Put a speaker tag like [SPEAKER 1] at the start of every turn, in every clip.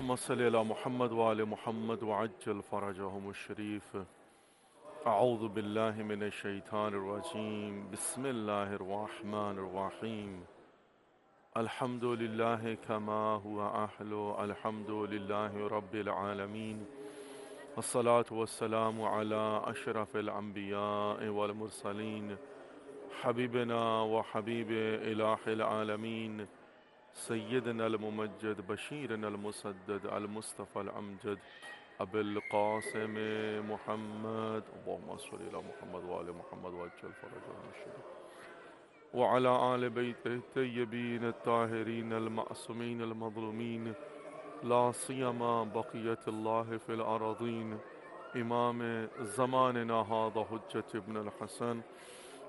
[SPEAKER 1] اللهم صل على محمد وآل محمد وعجل فرجهم الشريف. أعوذ بالله من الشيطان الرجيم. بسم الله الرحمن الرحيم. الحمد لله كما هو أهل. الحمد لله رب العالمين. والصلاة والسلام على أشرف الأنبياء والمرسلين حبيبنا وحبيب إله العالمين سيدنا الممجد بشيرنا المسدد المصطفى الأمجد أبي القاسم محمد. اللهم صل على محمد وآل محمد وعجل فرجهم الشريف وعلى آل بيته الطيبين الطاهرين المعصومين المظلومين لا سيما بقية الله في الأراضين إمام زماننا هذا حجة ابن الحسن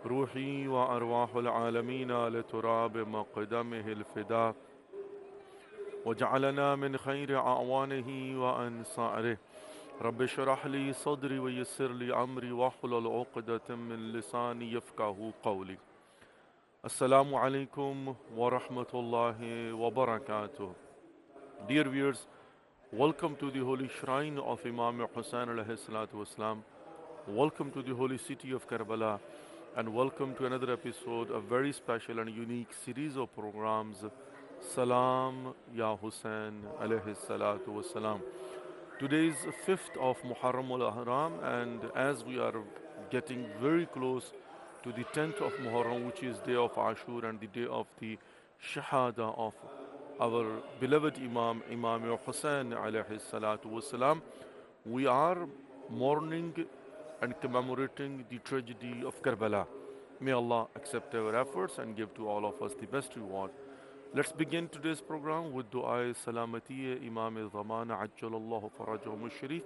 [SPEAKER 1] روحي وأرواح العالمين لتراب مقدمه الفداء وجعلنا من خير أعوانه وأنصاره. رب اشرح لي صدري ويسر لي أمري واحلل عقدة من لساني يفقهوا قولي. السلام عليكم ورحمة الله وبركاته. Dear viewers, welcome to the holy shrine of Imam Hussain alayhi salatu wasalam. Welcome to the holy city of Karbala, and welcome to another episode, a very special and unique series of programs, Salam Ya Hussain alayhi salatu wasalam. Today is 5th of Muharram al-Ahram, and as we are getting very close to the 10th of Muharram, which is day of Ashur and the day of the Shahada of our beloved Imam, Imam Hussain alayhi salatu wasalam, we are mourning and commemorating the tragedy of Karbala. May Allah accept our efforts and give to all of us the best reward. Let's begin today's program with Dua Salamatiya Imam Zamana Ajjalallahu Farajahum al-Sharif,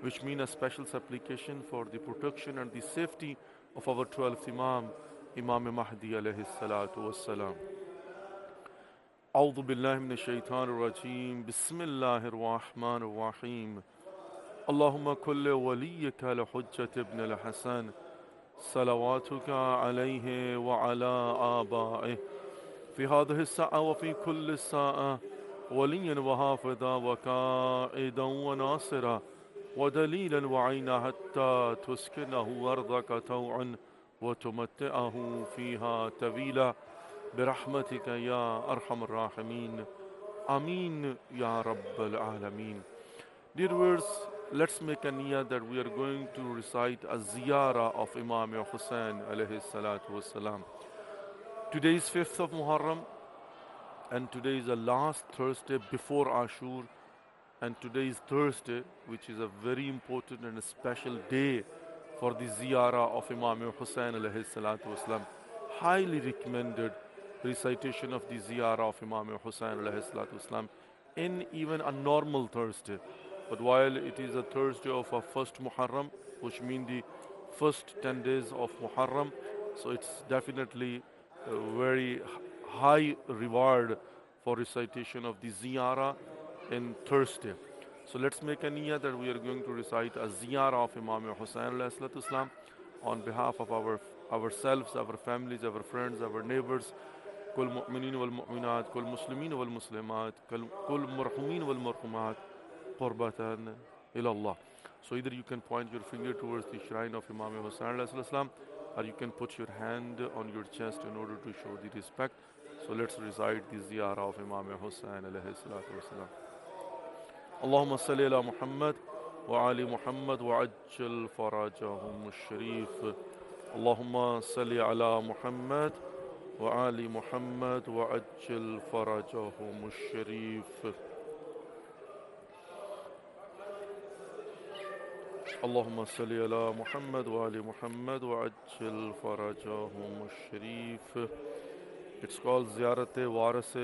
[SPEAKER 1] which means a special supplication for the protection and the safety of our 12th Imam, Imam Mahdi alayhi salatu wassalam. أعوذ بالله من الشيطان الرجيم. بسم الله الرحمن الرحيم. اللهم كل وليك لحجة ابن الحسن صلواتك عليه وعلى آبائه في هذه الساعة وفي كل ساعة وليا وحافظا وقائدا وناصرا ودليلا وعينا حتى تسكنه أرضك طوعا وتمتعه فيها طويلا برحمتك يا أرحم الراحمين. Ameen Ya Rabbal Alameen. Dear viewers, let's make a niyyah that we are going to recite a ziyarah of Imam Hussain alayhi salatu wasalam. Today is 5th of Muharram, and today is the last Thursday before Ashur, and today is Thursday, which is a very important and a special day for the ziyarah of Imam Hussain alayhi salatu wasalam. Highly recommended recitation of the ziyarah of Imam Hussain alayhi salatu wasalam in even a normal Thursday. But while it is a Thursday of a first Muharram, which means the first 10 days of Muharram, so it's definitely a very high reward for recitation of the ziyarah in Thursday. So let's make a niyyah that we are going to recite a ziyarah of Imam Hussain alayhi salatu wasalam on behalf of ourselves, our families, our friends, our neighbors, كل مؤمنين والمؤمنات كل مسلمين والمسلمات كل مرحومين والمرحومات قربة إلى الله. So either you can point your finger towards the shrine of Imam Hussain alayhi salam, or you can put your hand on your chest in order to show the respect. So let's recite the ziyarah of Imam Hussain alayhi salatu wasalam. اللهم صل على محمد وآل محمد وعجل فرجهم الشريف. اللهم صل على محمد وآل محمد وعجل فرجهم الشريف. اللهم صل على محمد وآل محمد وعجل فرجهم الشريف. It's called زيارة وارث.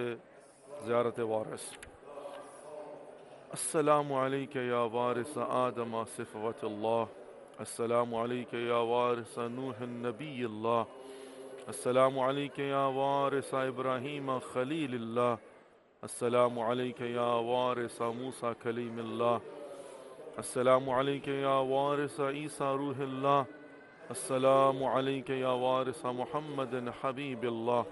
[SPEAKER 1] السلام عليك يا وارث آدم صفوة الله. السلام عليك يا وارث نوح النبي الله. السلام عليك يا وارث إبراهيم خليل الله. السلام عليك يا وارث موسى كليم الله. السلام عليك يا وارث عيسى روح الله. السلام عليك يا وارث محمد حبيب الله.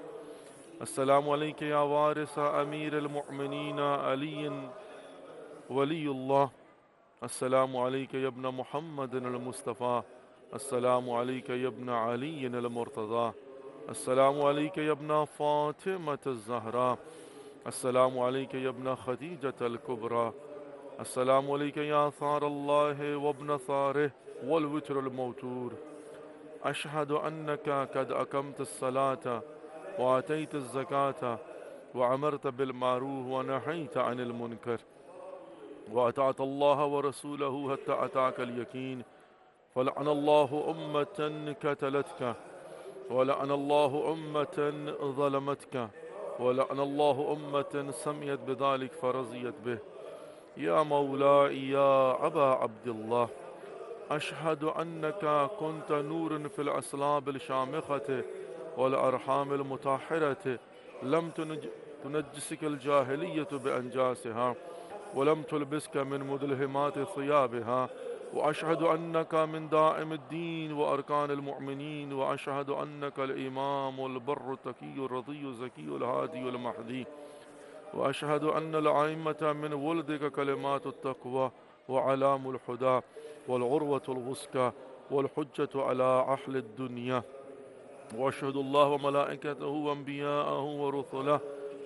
[SPEAKER 1] السلام عليك يا وارث أمير المؤمنين علي ولي الله. السلام عليك يا ابن محمد المصطفى. السلام عليك يا ابن علي المرتضى. السلام عليك يا ابن فاطمة الزهراء. السلام عليك يا ابن خديجة الكبرى. السلام عليك يا ثار الله وابن ثاره والوتر الموتور. أشهد أنك قد أقمت الصلاة وآتيت الزكاة وأمرت بالمعروف ونهيت عن المنكر وأطعت الله ورسوله حتى أتاك اليقين. فلعن الله أمة قتلتك، ولعن الله أمة ظلمتك، ولعن الله أمة سميت بذلك فرضيت به. يا مولاي يا أبا عبد الله، أشهد أنك كنت نور في الأصلاب الشامخة والأرحام المطهرة، لم تنجسك الجاهلية بأنجاسها، ولم تلبسك من مدلهمات ثيابها. وأشهد أنك من دائم الدين وأركان المؤمنين. وأشهد أنك الإمام البر التقي الرضي الزكي الهادي المهدي. وأشهد أن الأئمة من ولدك كلمات التقوى وعلام الهدى والعروة الوثقى والحجة على أهل الدنيا. وأشهد الله وملائكته وأنبياءه ورسله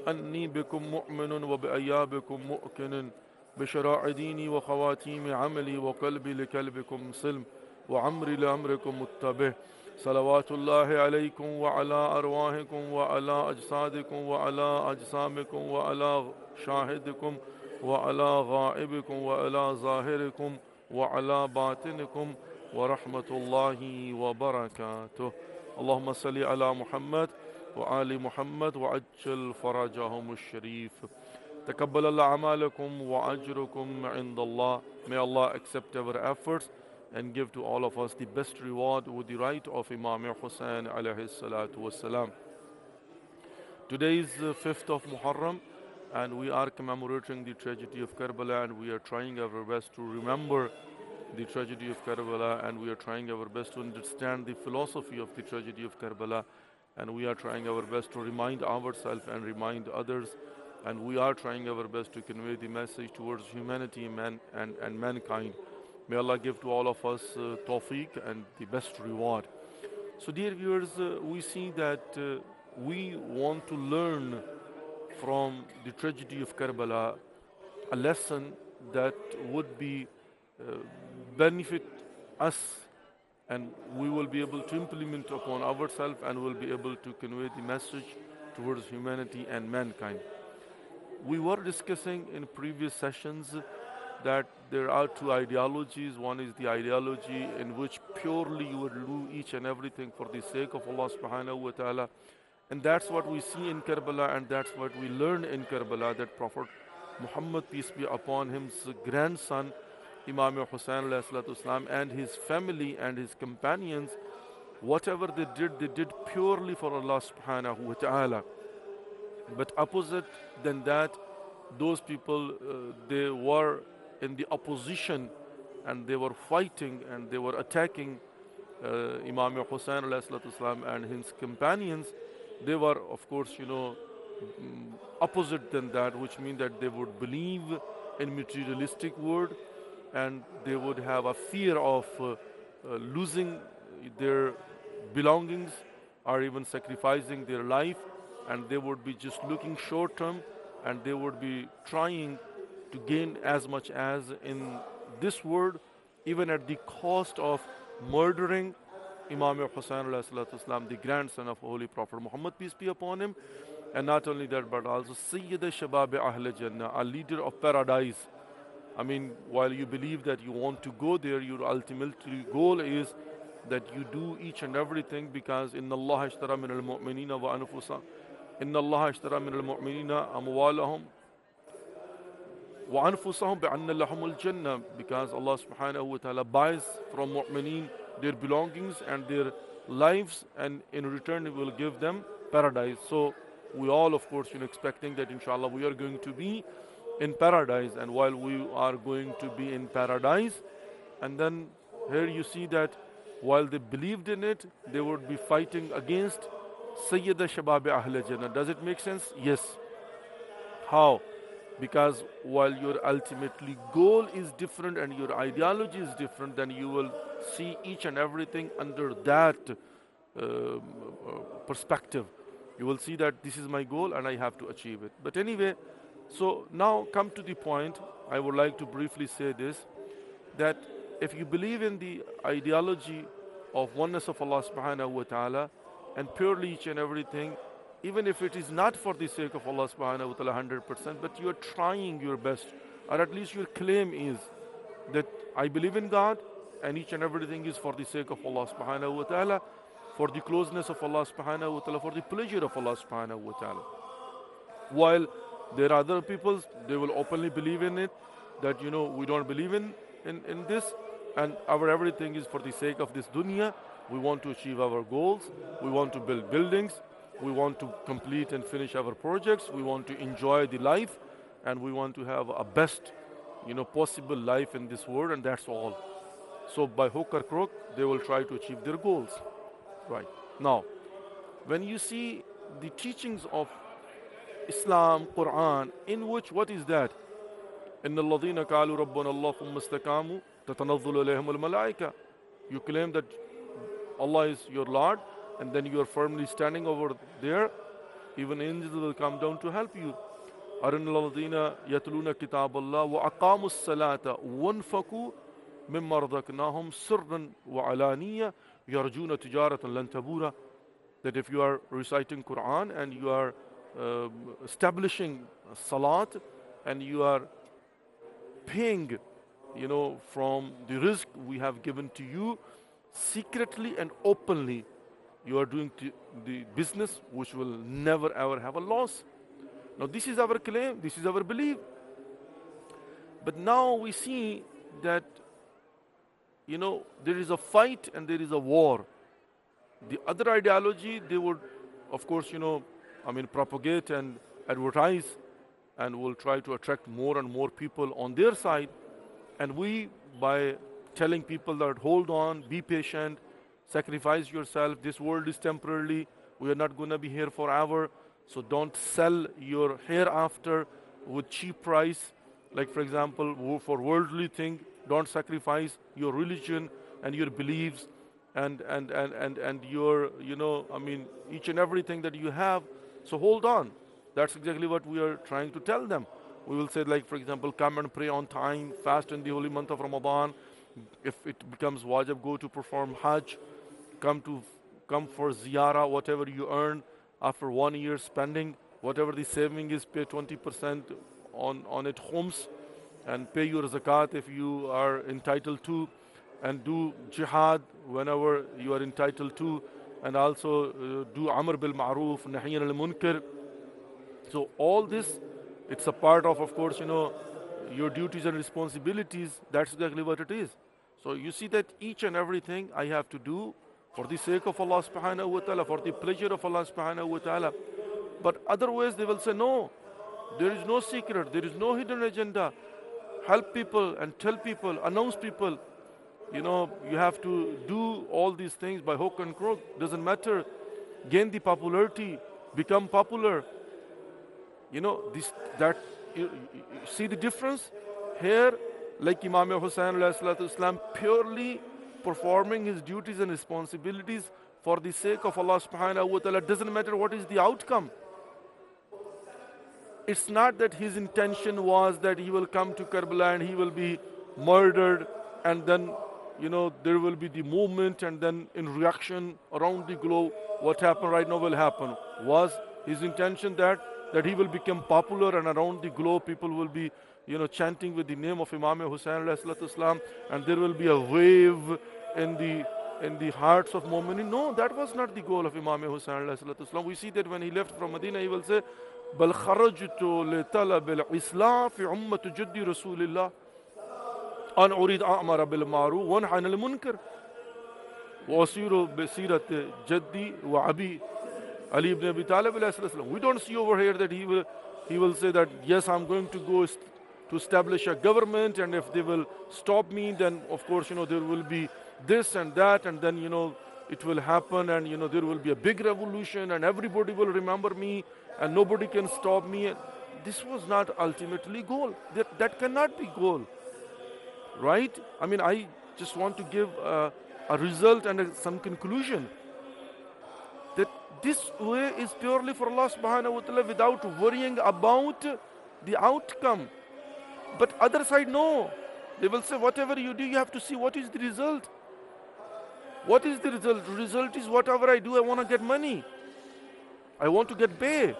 [SPEAKER 1] أني بكم مؤمن وبأيابكم مؤكن، بشراع ديني وخواتيم عملي وقلبي لكلبكم سلم وعمري لأمركم متبه. صلوات الله عليكم وعلى أرواحكم وعلى أجسادكم وعلى أجسامكم وعلى شاهدكم وعلى غائبكم وعلى ظاهركم وعلى باطنكم ورحمة الله وبركاته. اللهم صل على محمد وآل محمد وعجل فرجهم الشريف. تقبل الله أعمالكم وأجركم عند الله. May Allah accept our efforts and give to all of us the best reward with the right of Imam Hussain alayhi salatu wassalam. Today is the 5th of Muharram and we are commemorating the tragedy of Karbala, and we are trying our best to remember the tragedy of Karbala, and we are trying our best to understand the philosophy of the tragedy of Karbala, and we are trying our best to remind ourselves and remind others, and we are trying our best to convey the message towards humanity and mankind. May Allah give to all of us tawfiq and the best reward. So dear viewers, we see that we want to learn from the tragedy of Karbala a lesson that would be benefit us, and we will be able to implement upon ourselves and will be able to convey the message towards humanity and mankind. We were discussing in previous sessions that there are two ideologies. One is the ideology in which purely you would do each and everything for the sake of Allah subhanahu wa ta'ala. And that's what we see in Karbala, and that's what we learn in Karbala, that Prophet Muhammad, peace be upon him, his grandson, Imam Hussain ﷺ, and his family and his companions, whatever they did purely for Allah subhanahu wa ta'ala. But opposite than that, those people, they were in the opposition and they were fighting and they were attacking Imam Hussain ﷺ and his companions. They were, of course, opposite than that, which means that they would believe in materialistic world, and they would have a fear of losing their belongings or even sacrificing their life, and they would be just looking short term, and they would be trying to gain as much as in this world, even at the cost of murdering Imam Hussain ﷺ, the grandson of Holy Prophet Muhammad, peace be upon him. And not only that, but also Sayyid Shabab Ahl Jannah, a leader of paradise. I mean, while you believe that you want to go there, your ultimate goal is that you do each and everything, because Inna Allah ashtara min al-mu'minina wa anfusahum. Inna Allah ashtara min al-mu'minina amwalahum wa anfusahum bi'anna lahumul jannah, because Allah subhanahu wa ta'ala buys from mu'mineen their belongings and their lives, and in return He will give them paradise. So we all, of course, expecting that inshallah we are going to be in paradise. And while we are going to be in paradise, and then here you see that while they believed in it, they would be fighting against Sayyida Shabab Ahl Jannah. Does it make sense? Yes. How? Because while your ultimately goal is different and your ideology is different, then you will see each and everything under that perspective. You will see that this is my goal and I have to achieve it. But anyway, so now come to the point. I would like to briefly say this, that if you believe in the ideology of oneness of Allah subhanahu wa ta'ala and purely each and everything, even if it is not for the sake of Allah subhanahu wa ta'ala 100%, but you are trying your best, or at least your claim is that I believe in God and each and everything is for the sake of Allah subhanahu wa ta'ala, for the closeness of Allah subhanahu wa ta'ala, for the pleasure of Allah subhanahu wa ta'ala. While there are other people, they will openly believe in it, that we don't believe in this, and our everything is for the sake of this dunya. We want to achieve our goals, we want to build buildings, we want to complete and finish our projects, we want to enjoy the life, and we want to have a best possible life in this world, and that's all. So by hook or crook, they will try to achieve their goals. Right. Now, when you see the teachings of Islam, Quran, in which, what is that? إِنَّ الَّذِينَ قَالُوا رَبُّنَا اللَّهُ ثُمَّ اسْتَقَامُوا تَتَنَزَّلُ عَلَيْهِمُ الْمَلَائِكَةُ. You claim that Allah is your Lord, and then you are firmly standing over there, even angels will come down to help you. أَرِنَّ الَّذِينَ يَتْلُونَ كِتَابَ اللَّهِ وَأَقَامُوا الصَّلَاةَ وَانْفَقُوا مِمَّا رَزَقْنَاهُمْ سِرًّا وَعَلَانِيَّةً يَرْجُونَ تِجَارَةً لَن تَبُورَ. That if you are reciting Quran and you are establishing salat and you are paying, from the risk we have given to you, secretly and openly, you are doing the business which will never ever have a loss. Now this is our claim, this is our belief. But now we see that, there is a fight and there is a war. The other ideology, they would, of course, propagate and advertise and will try to attract more and more people on their side. And we, by telling people that hold on, be patient, sacrifice yourself, this world is temporarily, we are not going to be here forever, so don't sell your hereafter with cheap price. Like for example, for worldly thing, don't sacrifice your religion and your beliefs and your, each and everything that you have. So hold on. That's exactly what we are trying to tell them. We will say, like for example, come and pray on time, fast in the holy month of Ramadan. If it becomes wajib, go to perform Hajj. Come for ziyarah, whatever you earn after 1 year spending, whatever the saving is, pay 20% on it khums, and pay your zakat if you are entitled to, and do jihad whenever you are entitled to, and also do amr bil ma'roof, nahy anil munkar. So all this, it's a part of course, your duties and responsibilities. That's exactly what it is. So you see that each and everything I have to do for the sake of Allah subhanahu wa ta'ala, for the pleasure of Allah subhanahu wa ta'ala. But otherwise they will say, no, there is no secret, there is no hidden agenda. Help people and tell people, announce people. You have to do all these things by hook and crook. Doesn't matter. Gain the popularity, become popular. You see the difference? Here, like Imam Hussain Islam, purely performing his duties and responsibilities for the sake of Allah subhanahu wa ta'ala. Doesn't matter what is the outcome. It's not that his intention was that he will come to Karbala and he will be murdered, and then there will be the movement, and then in reaction around the globe, what happened right now will happen. Was his intention that he will become popular and around the globe people will be chanting with the name of Imam Hussain Islam, and there will be a wave in the hearts of mu'minin? No, that was not the goal of Imam Hussain Islam. We see that when he left from Medina, he will say, بل خرجت لطلب الإصلاح في عمة جدي رسول الله أن أريد أأمر بالمعروف وأنهى عن المنكر وأسير بسيرة جدي وأبي Ali ibn Abi Talib. We don't see over here that he will say that, yes, I'm going to go to establish a government, and if they will stop me, then of course there will be this and that, and then it will happen, and there will be a big revolution, and everybody will remember me, and nobody can stop me. this was not ultimately goal. That cannot be goal, right? I mean, I just want to give a result and some conclusion that this way is purely for Allah subhanahu wa ta'ala without worrying about the outcome. But other side, no. They will say, whatever you do, you have to see what is the result. What is the result? The result is whatever I do, I want to get money. I want to get pay.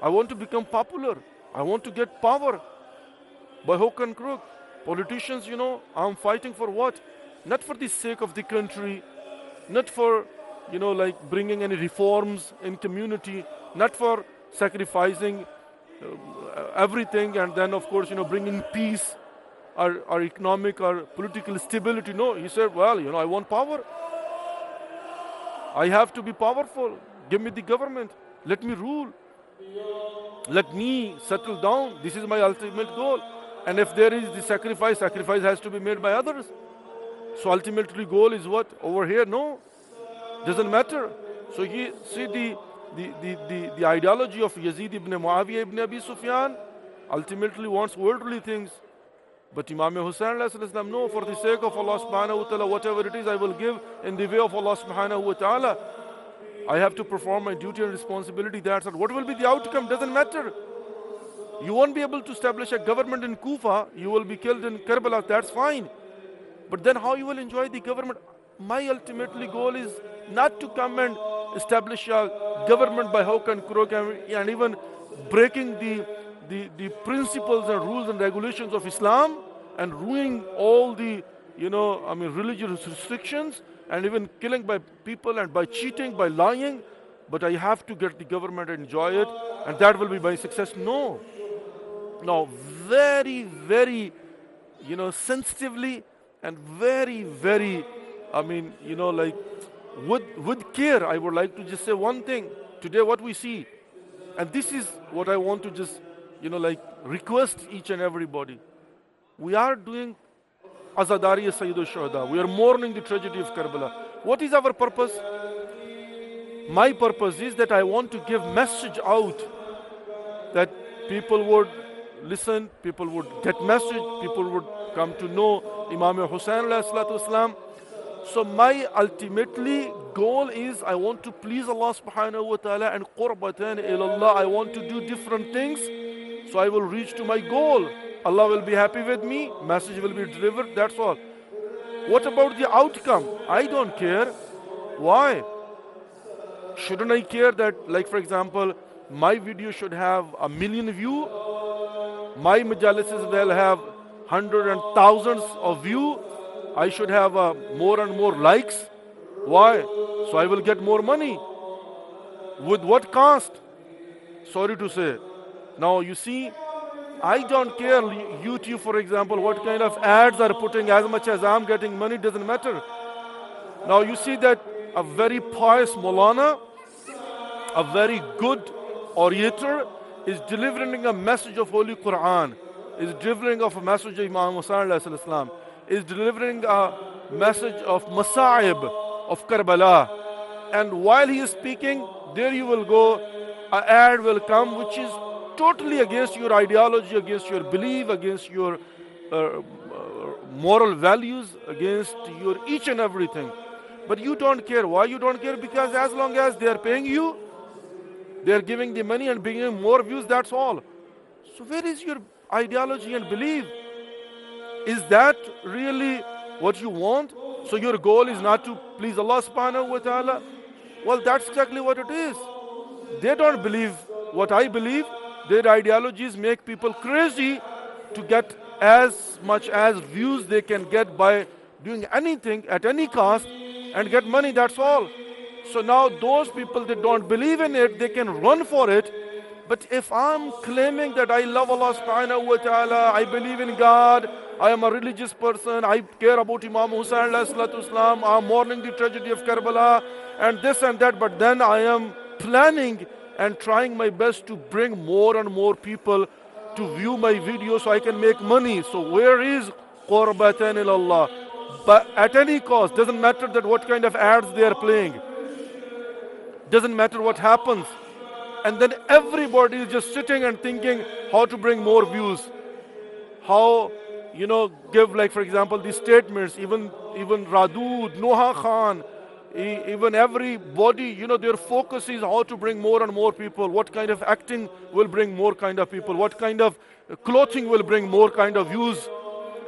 [SPEAKER 1] I want to become popular. I want to get power. By hook and crook. Politicians, I'm fighting for what? Not for the sake of the country. Not for, like bringing any reforms in community. Not for sacrificing everything and then, of course, bringing peace or economic or political stability. No, he said, well, I want power. I have to be powerful. Give me the government. Let me rule. Let me settle down. This is my ultimate goal. And if there is the sacrifice has to be made by others. So ultimately goal is what? Over here? No. Doesn't matter. So you see the ideology of Yazid ibn Muawiyah ibn Abi Sufyan ultimately wants worldly things. But Imam Hussain, no, for the sake of Allah subhanahu wa ta'ala, whatever it is I will give in the way of Allah subhanahu wa ta'ala. I have to perform my duty and responsibility. That's all. What will be the outcome? Doesn't matter. You won't be able to establish a government in Kufa. You will be killed in Karbala. That's fine. But then how you will enjoy the government? My ultimately goal is not to come and establish a government by hook and crook and even breaking the principles and rules and regulations of Islam and ruining all the, religious restrictions and even killing by people and by cheating, by lying. But I have to get the government and enjoy it and that will be my success. No. Now, very, very, sensitively and very, very, with care, I would like to just say one thing. Today what we see, and this is what I want to just, request each and everybody. We are doing Azadari Sayyidul Shuhada. We are mourning the tragedy of Karbala. What is our purpose? My purpose is that I want to give message out that people would listen, people would get message, people would come to know Imam Hussain alayhi salatu wasalam. So my ultimately goal is I want to please Allah subhanahu wa ta'ala and qurbatan ilallah. I want to do different things. So I will reach to my goal. Allah will be happy with me. Message will be delivered. That's all. What about the outcome? I don't care. Why? Shouldn't I care that, like for example, my video should have 1 million views? My majalises will have hundreds and thousands of views. I should have more and more likes. Why? So I will get more money. With what cost? Sorry to say. Now you see, I don't care YouTube, for example, what kind of ads are putting. As much as I'm getting money, doesn't matter. Now you see that a very pious Maulana, a very good orator, is delivering a message of Holy Quran, is delivering of a message of Imam Hussain alayhi salam, is delivering a message of Masa'ib of Karbala. And while he is speaking, there you will go, an ad will come which is totally against your ideology, against your belief, against your moral values, against your each and everything. But you don't care. Why you don't care? Because as long as they are paying you, they are giving the money and bringing more views, that's all. So where is your ideology and belief? Is that really what you want? So your goal is not to please Allah subhanahu wa ta'ala? Well, that's exactly what it is. They don't believe what I believe. Their ideologies make people crazy to get as much as views they can get by doing anything at any cost and get money, that's all. So now those people that don't believe in it, they can run for it. But if I'm claiming that I love Allah subhanahu wa ta'ala, I believe in God, I am a religious person, I care about Imam Hussain alayhi salatu wasalam, I'm mourning the tragedy of Karbala, and this and that, but then I am planning and trying my best to bring more and more people to view my video so I can make money. So where is qurbatan ilallah? But at any cost, doesn't matter that what kind of ads they are playing. Doesn't matter what happens. And then everybody is just sitting and thinking how to bring more views. How, give, like, for example, these statements, even Radud, Noha Khan, even everybody, their focus is how to bring more and more people. What kind of acting will bring more kind of people? What kind of clothing will bring more kind of views?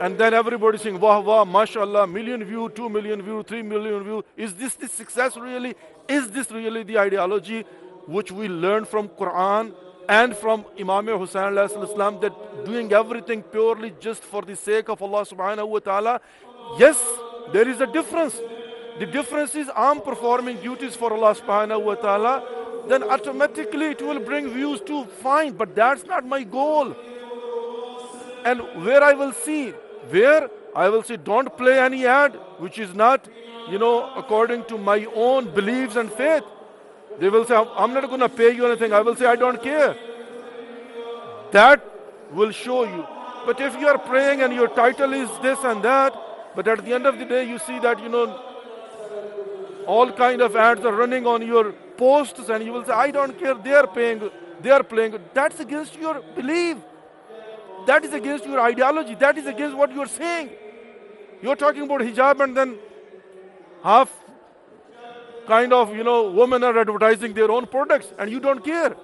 [SPEAKER 1] And then everybody saying, wah, wah, mashallah, million view, 2 million view, 3 million view. Is this the success really? Is this really the ideology which we learn from Quran and from Imam Hussain Islam, that doing everything purely just for the sake of Allah subhanahu wa ta'ala? Yes, there is a difference. The difference is I'm performing duties for Allah subhanahu wa ta'ala, then automatically it will bring views too, fine, but that's not my goal. And where I will see, don't play any ad which is not, according to my own beliefs and faith. They will say, I'm not going to pay you anything. I will say, I don't care. That will show you. But if you are praying and your title is this and that, but at the end of the day, you see that, all kind of ads are running on your posts, and you will say, I don't care. They are paying. That's against your belief. That is against your ideology. That is against what you're saying. You're talking about hijab, and then half kind of, women are advertising their own products, and you don't care.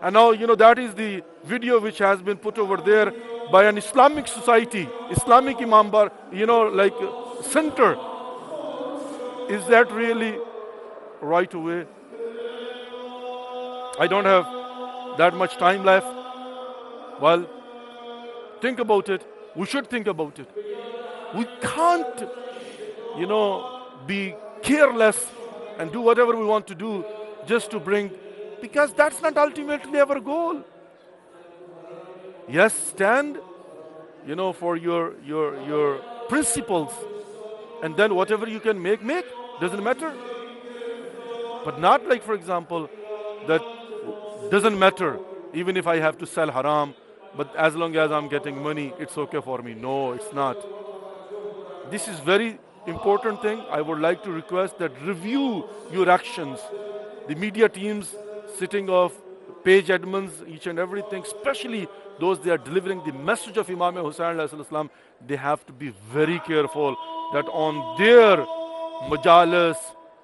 [SPEAKER 1] And now, that is the video which has been put over there by an Islamic society, Islamic Imam Bar, like center. Is that really right away? I don't have that much time left. Well, think about it. We should think about it. We can't, be careless and do whatever we want to do just to bring, because that's not ultimately our goal. Yes, stand, for your principles, and then whatever you can make, doesn't matter. But not like, for example, that doesn't matter even if I have to sell haram, but as long as I'm getting money, it's okay for me. No, it's not. This is very important thing. I would like to request that review your actions. The media teams sitting of page admins, each and everything, especially those they are delivering the message of Imam Hussain Islam, they have to be very careful that on their majalis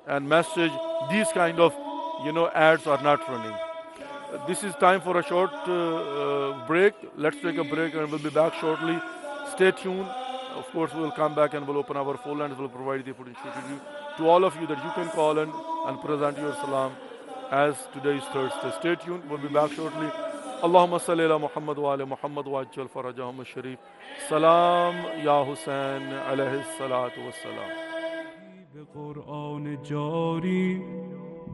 [SPEAKER 1] and message, these kind of, ads are not running. This is time for a short break. Let's take a break and we'll be back shortly. Stay tuned. Of course, we'll come back and we'll open our phone lines. We'll provide the opportunity to all of you that you can call in and present your salam as today is Thursday. Stay tuned. We'll be back shortly. اللهم صل على محمد وآل محمد وعجل فرجهم الشريف. سلام يا حسين عليه الصلاة والسلام.
[SPEAKER 2] به قرآن جاری،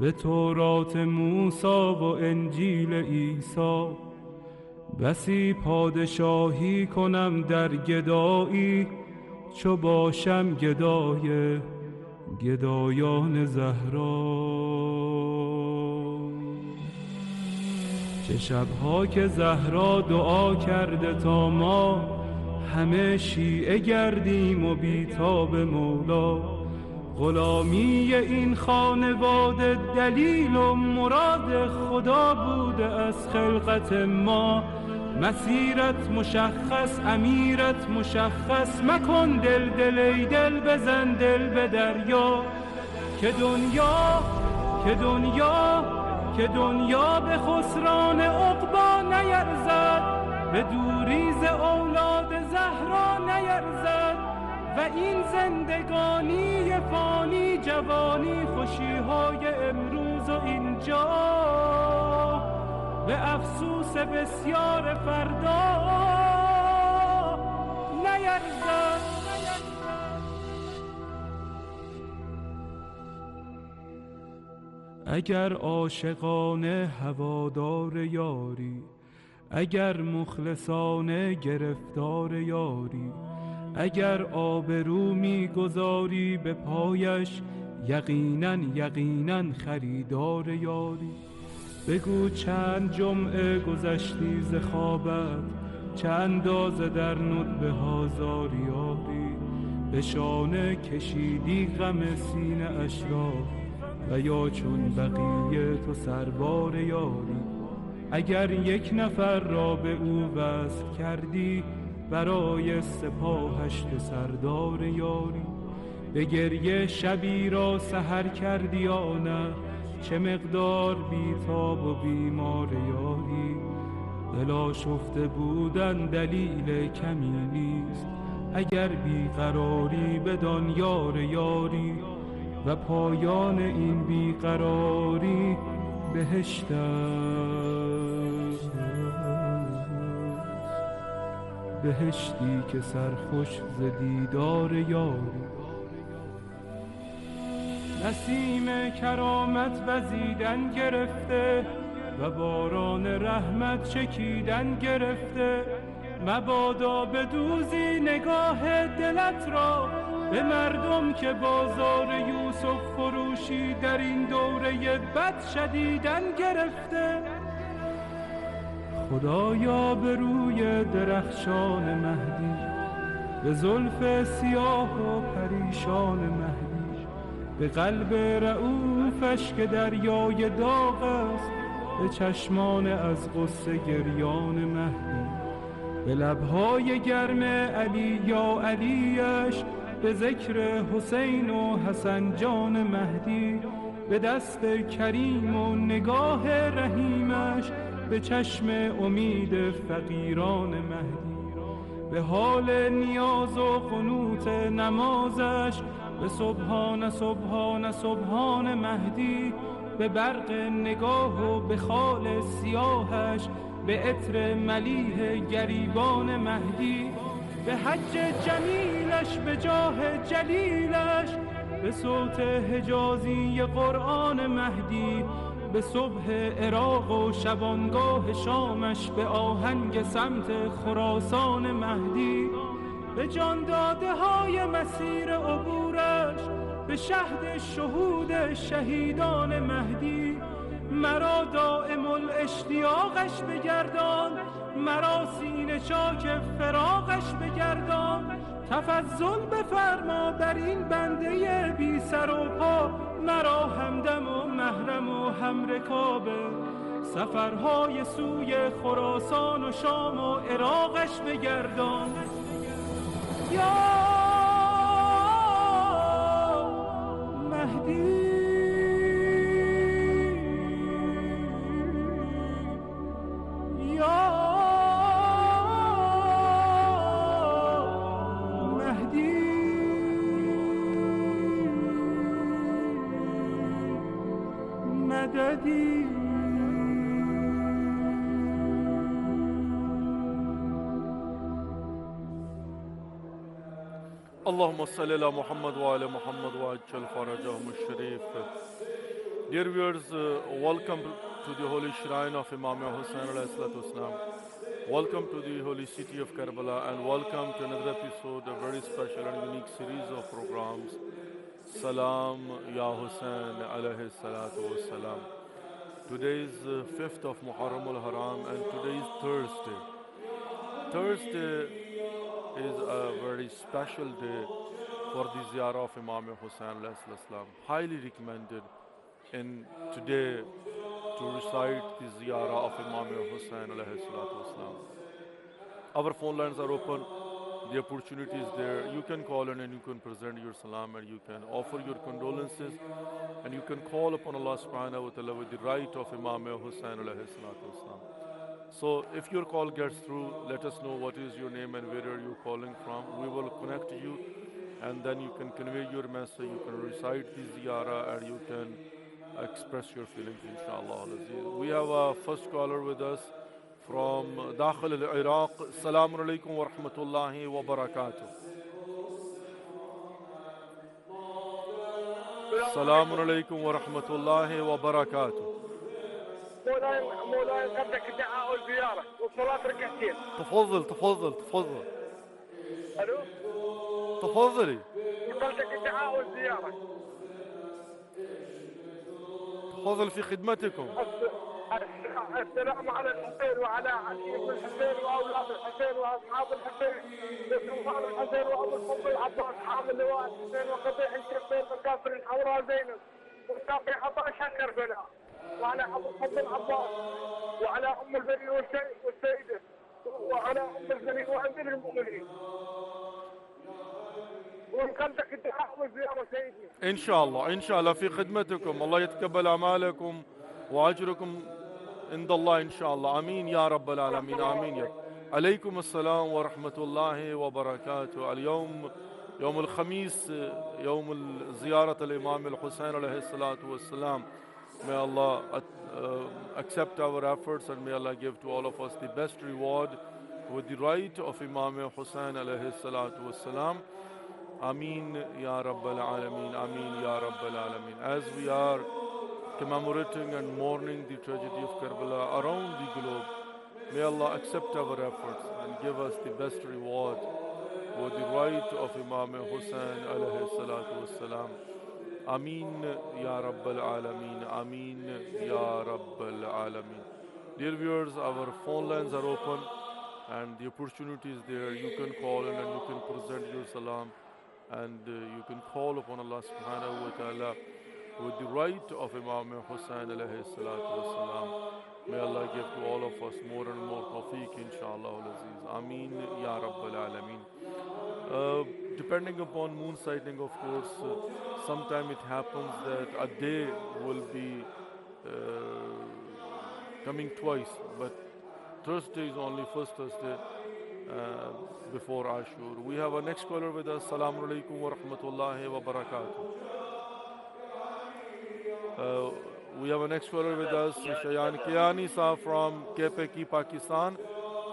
[SPEAKER 2] به تورات موسی و انجیل عیسی، بسی پادشاهی کنم در گدایی، چو باشم گدای گدایان زهرا. چه شبها که زهرا دعا کرده تا ما همه شیعه گردیم و بیتاب مولا. غلامی این خانواده دلیل و مراد خدا بوده از خلقت ما. مسیرت مشخص، امیرت مشخص، مکن دل ای دل، بزن دل به دریا. که دنیا به خسران عقبا نیرزد، به دوریز اولاد زهرا نیرزد. و این زندگانی فانی، جوانی، خوشیهای امروز و اینجا، به افسوس بسیار فردا نیرزد. اگر عاشقانه هوادار یاری، اگر مخلصانه گرفتار یاری، اگر آبرو می‌گذاری به پایش، یقیناً خریدار یاری. بگو چند جمعه گذشتی ز خوابت، چه اندازه در ندبه ها زاریاری. به شانه کشیدی غم سینه اش را، و یا چون بقیه تو سربار یاری. اگر یک نفر را به او وصل کردی، برای سپاهش به سردار یاری. به گریه شبی را سحر کردی یا نه، چه مقدار بیتاب و بیمار یاری. دلا شفته بودن دلیل کمی نیست، اگر بیقراری بدان یار یاری. و پایان این بیقراری بهشت است، بهشتی که سرخوش ز دیدار یاری. نسیم کرامت وزیدن گرفته و باران رحمت چکیدن گرفته. مبادا بدوزی نگاه دلت را به مردم که بازار یوسف فروشی در این دوره بد شدیدن گرفته. خدایا به روی درخشان مهدی، به زلف سیاه و پریشان مهدی، به قلب رؤوفش که دریای داغ است، به چشمان از غصه گریان مهدی، به لبهای گرم علی یا علیش، به ذکر حسین و حسن جان مهدی، به دست کریم و نگاه رحیمش، به چشم امید فقیران مهدی، به حال نیاز و قنوت نمازش، به سبحان سبحان سبحان مهدی، به برق نگاه و به خال سیاهش، به عطر ملیح گریبان مهدی، به حج جمیلش، به جاه جلیلش، به صوت حجازی قرآن مهدی، به صبح عراق و شبانگاه شامش، به آهنگ سمت خراسان مهدی، به جان داده های مسیر عبورش، به شهد شهود شهیدان مهدی. مرا دائم الاشتیاقش بگردان، مرا سینه چاک فراقش بگردان. تفضل بفرما بر این بنده بی سر و پا، مرا همدم و محرم و همرکابه. سفرهای سوی خراسان و شام و عراقش بگردان. یا مهدی، مددی.
[SPEAKER 1] اللهم صل على محمد وعلى محمد وعجل فرجهم الشريف. Dear viewers, welcome to the holy shrine of Imam Hussain alayhi salatu wasalam. Welcome to the holy city of Karbala and welcome to another episode, a very special and unique series of programs, Salam Ya Hussain alayhi salatu wasalam. Today is 5th of Muharram al-Haram and today is Thursday. Thursday is a very special day for the ziyarah of Imam Hussain alayhi salam. Highly recommended in today to recite the ziyarah of Imam Hussain alayhi salam. Our phone lines are open. The opportunity is there. You can call in and you can present your salam and you can offer your condolences and you can call upon Allah subhanahu wa ta'ala with the right of Imam Hussain alayhi salam. So if your call gets through, let us know what is your name and where are you calling from. We will connect you and then you can convey your message, you can recite the ziyarah and you can express your feelings, inshallah. We have a first caller with us from Dakhil al-Iraq. Assalamu alaikum wa rahmatullahi wa barakatuh. Assalamu alaikum wa rahmatullahi wa barakatuh.
[SPEAKER 3] مولاي قبلك الدعاء والزيارة وصلاة ركعتين.
[SPEAKER 1] تفضل.
[SPEAKER 3] الو
[SPEAKER 1] تفضلي.
[SPEAKER 3] قبلك الدعاء والزيارة.
[SPEAKER 1] تفضل في خدمتكم.
[SPEAKER 3] السلام على الحسين وعلى علي بن الحسين واولاد الحسين واصحاب الحسين وسلطان الحسين وابو الفضل العباس حامل لواء الحسين وقبيح الشيخين وكافر الحوراء زينب وساقي عطاء شكر بنا وعلى ابو الفضل العباس وعلى أم البنين والسيدة وعلى أم البنين وأمير المؤمنين. ونقلدك الدعاء والزيارة سيدي.
[SPEAKER 1] إن شاء الله إن شاء الله في خدمتكم. الله يتقبل أعمالكم وأجركم عند الله إن شاء الله. آمين يا رب العالمين. آمين يا. عليكم السلام ورحمة الله وبركاته. اليوم يوم الخميس، يوم زيارة الإمام الحسين عليه الصلاة والسلام. May Allah accept our efforts and may Allah give to all of us the best reward with the right of Imam Hussain alayhi salatu wassalam. Ameen Ya Rabbal Alameen. Ameen Ya Rabbal Alameen. As we are commemorating and mourning the tragedy of Karbala around the globe, may Allah accept our efforts and give us the best reward with the right of Imam Hussain alayhi salatu wassalam. Ameen Ya Rabbal Alameen. Ameen Ya Rabbal Alameen. Dear viewers, our phone lines are open and the opportunity is there. You can call in and you can present your salam and you can call upon Allah subhanahu wa ta'ala with the right of Imam Hussain alayhi salatu wassalam. May Allah give to all of us more and more tawfiq inshallah al-aziz. Ameen Ya Rabbal Alameen. Depending upon moon sighting, of course, sometime it happens that a day will be coming twice, but Thursday is only first Thursday before Ashur. We have our next caller with us. Assalamu alaikum wa rahmatullahi wa barakatuh. We have a next caller with us, Shayan Kiani Saab from KPK, Pakistan.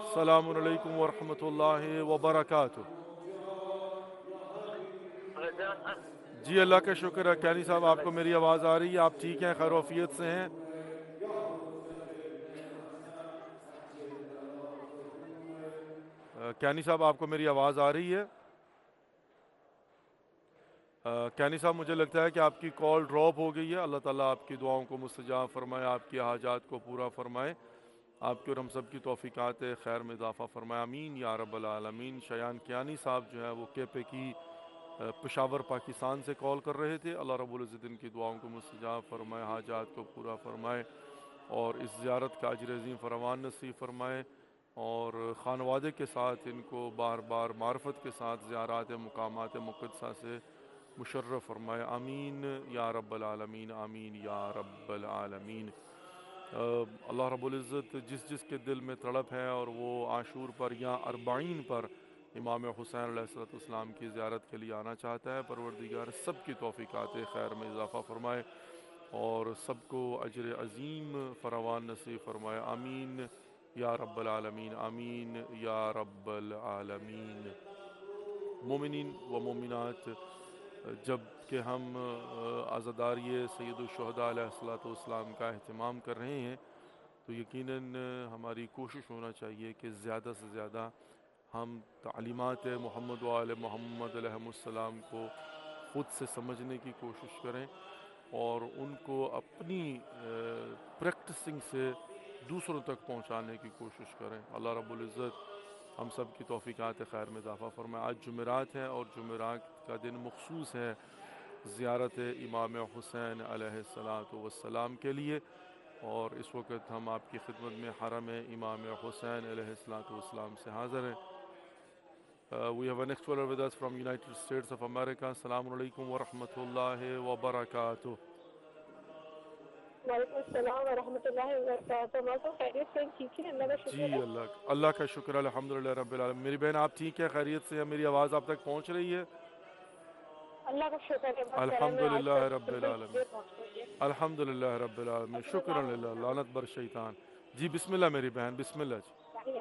[SPEAKER 1] Assalamu alaikum wa rahmatullahi wa barakatuh. جی اللہ کا شکر ہے کیانی صاحب آپ کو میری آواز آ رہی ہے آپ ٹھیک ہیں خیر وفیت سے ہیں کیانی صاحب آپ کو میری آواز آ رہی ہے کیانی صاحب مجھے لگتا ہے کہ آپ کی کال ڈراپ ہو گئی ہے اللہ تعالیٰ آپ کی دعاؤں کو مستجاب فرمائے آپ کی حاجات کو پورا فرمائے آپ کے اور ہم سب کی توفیقات خیر میں اضافہ فرمائے آمین یا رب العالمین شایان کیانی صاحب جو ہے وہ کیپے کی پشاور پاکستان سے کال کر رہے تھے اللہ رب العزت ان کی دعاؤں کو مستجاب فرمائے حاجات کو پورا فرمائے اور اس زیارت کا اجر عظیم فراوان نصیب فرمائے اور خانوادے کے ساتھ ان کو بار بار معرفت کے ساتھ زیارات مقامات مقدسہ سے مشرف فرمائے آمین یا رب العالمین آمین یا رب العالمین اللہ رب العزت جس جس کے دل میں تڑپ ہے اور وہ عاشور پر یا اربعین پر امام حسین علیہ السلام کی زیارت کے لیے آنا چاہتا ہے پروردگار سب کی توفیقات خیر میں اضافہ فرمائے اور سب کو اجر عظیم فراوان نصیب فرمائے آمین یا رب العالمین آمین یا رب العالمین مومنین و مومنات جب کہ ہم عزاداری سید الشہداء علیہ السلام کا اہتمام کر رہے ہیں تو یقیناً ہماری کوشش ہونا چاہیے کہ زیادہ سے زیادہ ہم تعلیمات محمد و آل محمد علیہ السلام کو خود سے سمجھنے کی کوشش کریں اور ان کو اپنی پریکٹسنگ سے دوسروں تک پہنچانے کی کوشش کریں اللہ رب العزت ہم سب کی توفیقات خیر میں اضافہ فرمائے آج جمعرات ہے اور جمعرات کا دن مخصوص ہے زیارت امام حسین علیہ السلام کے لیے اور اس وقت ہم آپ کی خدمت میں حرم امام حسین علیہ السلام سے حاضر ہیں We have a next caller with us from United States of America. Assalamu alaikum wa rahmatullahi wa barakatuh.
[SPEAKER 4] وعلیکم السلام ورحمۃ اللہ وبرکاتہ موضوع خیریت سے ٹھیک ہے اللہ کا شکر
[SPEAKER 1] جی اللہ کا شکر الحمدللہ رب العالمین میری بہن آپ ٹھیک ہے خیریت سے ہے میری آواز آپ تک پہنچ رہی ہے
[SPEAKER 4] اللہ کا شکر ہے
[SPEAKER 1] الحمدللہ رب العالمین الحمدللہ رب العالمین شکر للہ لعنت بر شیطان جی بسم اللہ میری بہن بسم اللہ
[SPEAKER 4] جی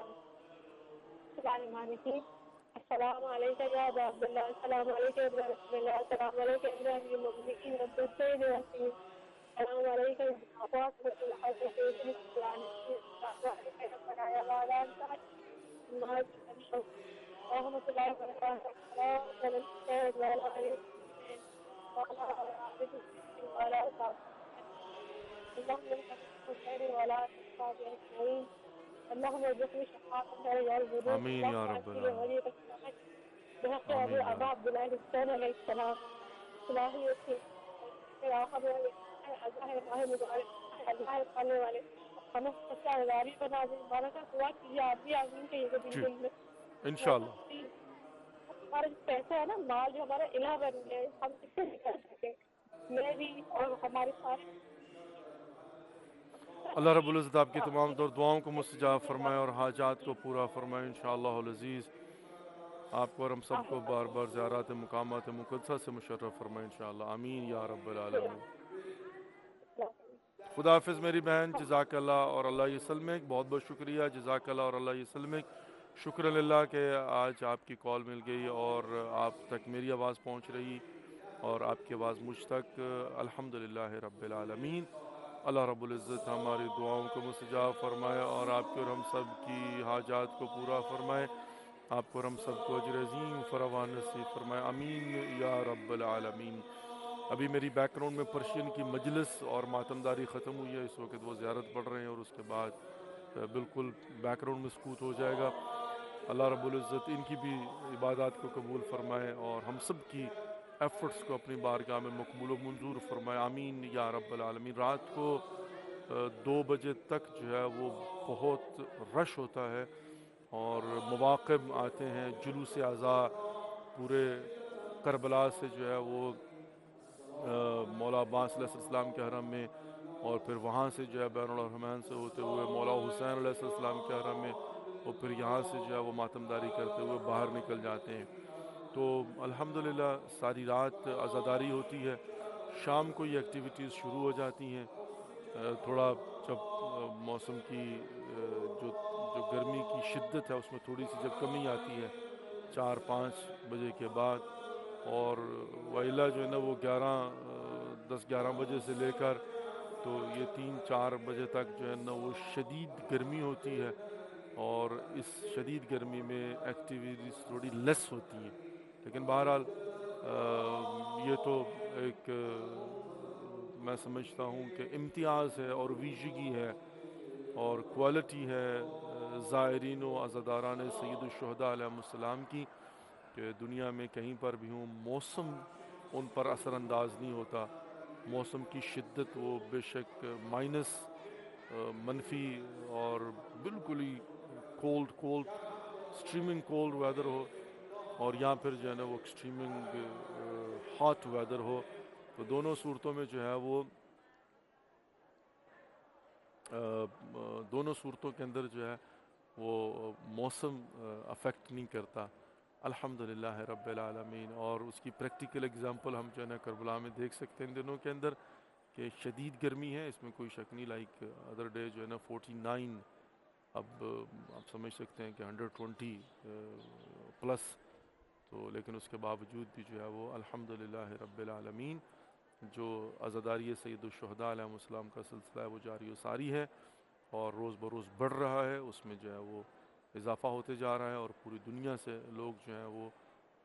[SPEAKER 4] السلام علیکم یا ابا عبداللہ السلام علیکم یا رسول اللہ السلام علیکم ابراہیم المؤمنین والسید یاحسین السلام علیکم اخوات الحسین رحمۃ اللہ وبرکاتہ اللهم ارزقني شفاعة يا الوجود
[SPEAKER 1] آمين يا رب العالمين
[SPEAKER 4] بحق أبي أبا عبد الله الحسين عليه السلام صلاحية الله ہمیں سچا ہزاری بنا دیں. ہمارا کا دعا کیجیے آپ بھی آمین کہیے گا
[SPEAKER 1] جی
[SPEAKER 4] دل میں.
[SPEAKER 1] انشاءاللہ.
[SPEAKER 4] ہمارا جو پیسہ ہے نا مال جو ہمارا الہ بن گیا ہے ہم اس سے نکل سکے میں بھی اور ہمارے سارے.
[SPEAKER 1] اللہ رب العزت آپ کی تمام دعاؤں کو مستجاب فرمائے اور حاجات کو پورا فرمائے انشاءاللہ العزیز. آپ کو اور ہم سب کو بار بار زیارات مقامات مقدسہ سے مشرف فرمائے انشاءاللہ. آمین یا رب العالمین. خدا حافظ میری بہن. جزاک اللہ اور اللہ یسلمک. بہت بہت شکریہ. جزاک اللہ اور اللہ یسلمک. شکر اللہ کہ آج آپ کی کال مل گئی اور آپ تک میری آواز پہنچ رہی اور آپ کی آواز مجھ تک. الحمدللہ رب العالمین. اللہ رب العزت ہماری دعاؤں کو مستجاب فرمائے اور آپ کے اور ہم سب کی حاجات کو پورا فرمائے. آپ کو اور ہم سب کو اجر عظیم فراوان نصیب فرمائے. آمین یا رب العالمین. ابھی میری بیک گراؤنڈ میں پرشین کی مجلس اور ماتمداری ختم ہوئی ہے. اس وقت وہ زیارت پڑھ رہے ہیں اور اس کے بعد بالکل بیک گراؤنڈ میں سکوت ہو جائے گا. اللہ رب العزت ان کی بھی عبادات کو قبول فرمائے اور ہم سب کی ایفرٹس کو اپنی بارگاہ میں مقبول و منظور فرمائے. آمین یا رب العالمین. رات کو 2 بجے تک جو ہے وہ بہت رش ہوتا ہے اور مواقع آتے ہیں. جلوس اعضاء پورے کربلا سے جو ہے وہ مولا عباس علیہ السلام کے حرم میں اور پھر وہاں سے جو ہے بین الرحمین سے ہوتے ہوئے مولا حسین علیہ السلام کے حرم میں اور پھر یہاں سے جو ہے وہ ماتمداری کرتے ہوئے باہر نکل جاتے ہیں. تو الحمدللہ ساری رات عزاداری ہوتی ہے. شام کو یہ ایکٹیویٹیز شروع ہو جاتی ہیں. تھوڑا جب موسم کی جو گرمی کی شدت ہے اس میں تھوڑی سی جب کمی آتی ہے 4-5 بجے کے بعد اور وائلہ جو ہے نا وہ 10-11 بجے سے لے کر تو یہ 3-4 بجے تک جو ہے نا وہ شدید گرمی ہوتی ہے اور اس شدید گرمی میں ایکٹیویٹیز تھوڑی لیس ہوتی ہیں. لیکن بہرحال یہ تو ایک میں سمجھتا ہوں کہ امتیاز ہے اور ویژگی ہے اور کوالٹی ہے زائرین و عزاداران سید الشہداء علیہ السلام کی کہ دنیا میں کہیں پر بھی ہوں موسم ان پر اثر انداز نہیں ہوتا. موسم کی شدت وہ بے شک مائنس منفی اور بالکل ہی کولڈ اسٹریمنگ کولڈ ویدر ہو اور یا پھر جو ہے نا وہ ایکسٹریمنگ ہاٹ ویدر ہو تو دونوں صورتوں میں جو ہے وہ دونوں صورتوں کے اندر جو ہے وہ موسم افیکٹ نہیں کرتا. الحمدللہ رب العالمین. اور اس کی پریکٹیکل اگزامپل ہم جو ہے نا کربلا میں دیکھ سکتے ہیں ان دنوں کے اندر کہ شدید گرمی ہے. اس میں کوئی شک نہیں. لائک ادر ڈے جو ہے نا 49 اب آپ سمجھ سکتے ہیں کہ 120 پلس تو لیکن اس کے باوجود بھی جو ہے وہ الحمدللہ رب العالمین جو عزاداری سید الشہداء علیہ السلام کا سلسلہ ہے وہ جاری و ساری ہے اور روز بروز بڑھ رہا ہے. اس میں جو ہے وہ اضافہ ہوتے جا رہا ہے اور پوری دنیا سے لوگ جو ہیں وہ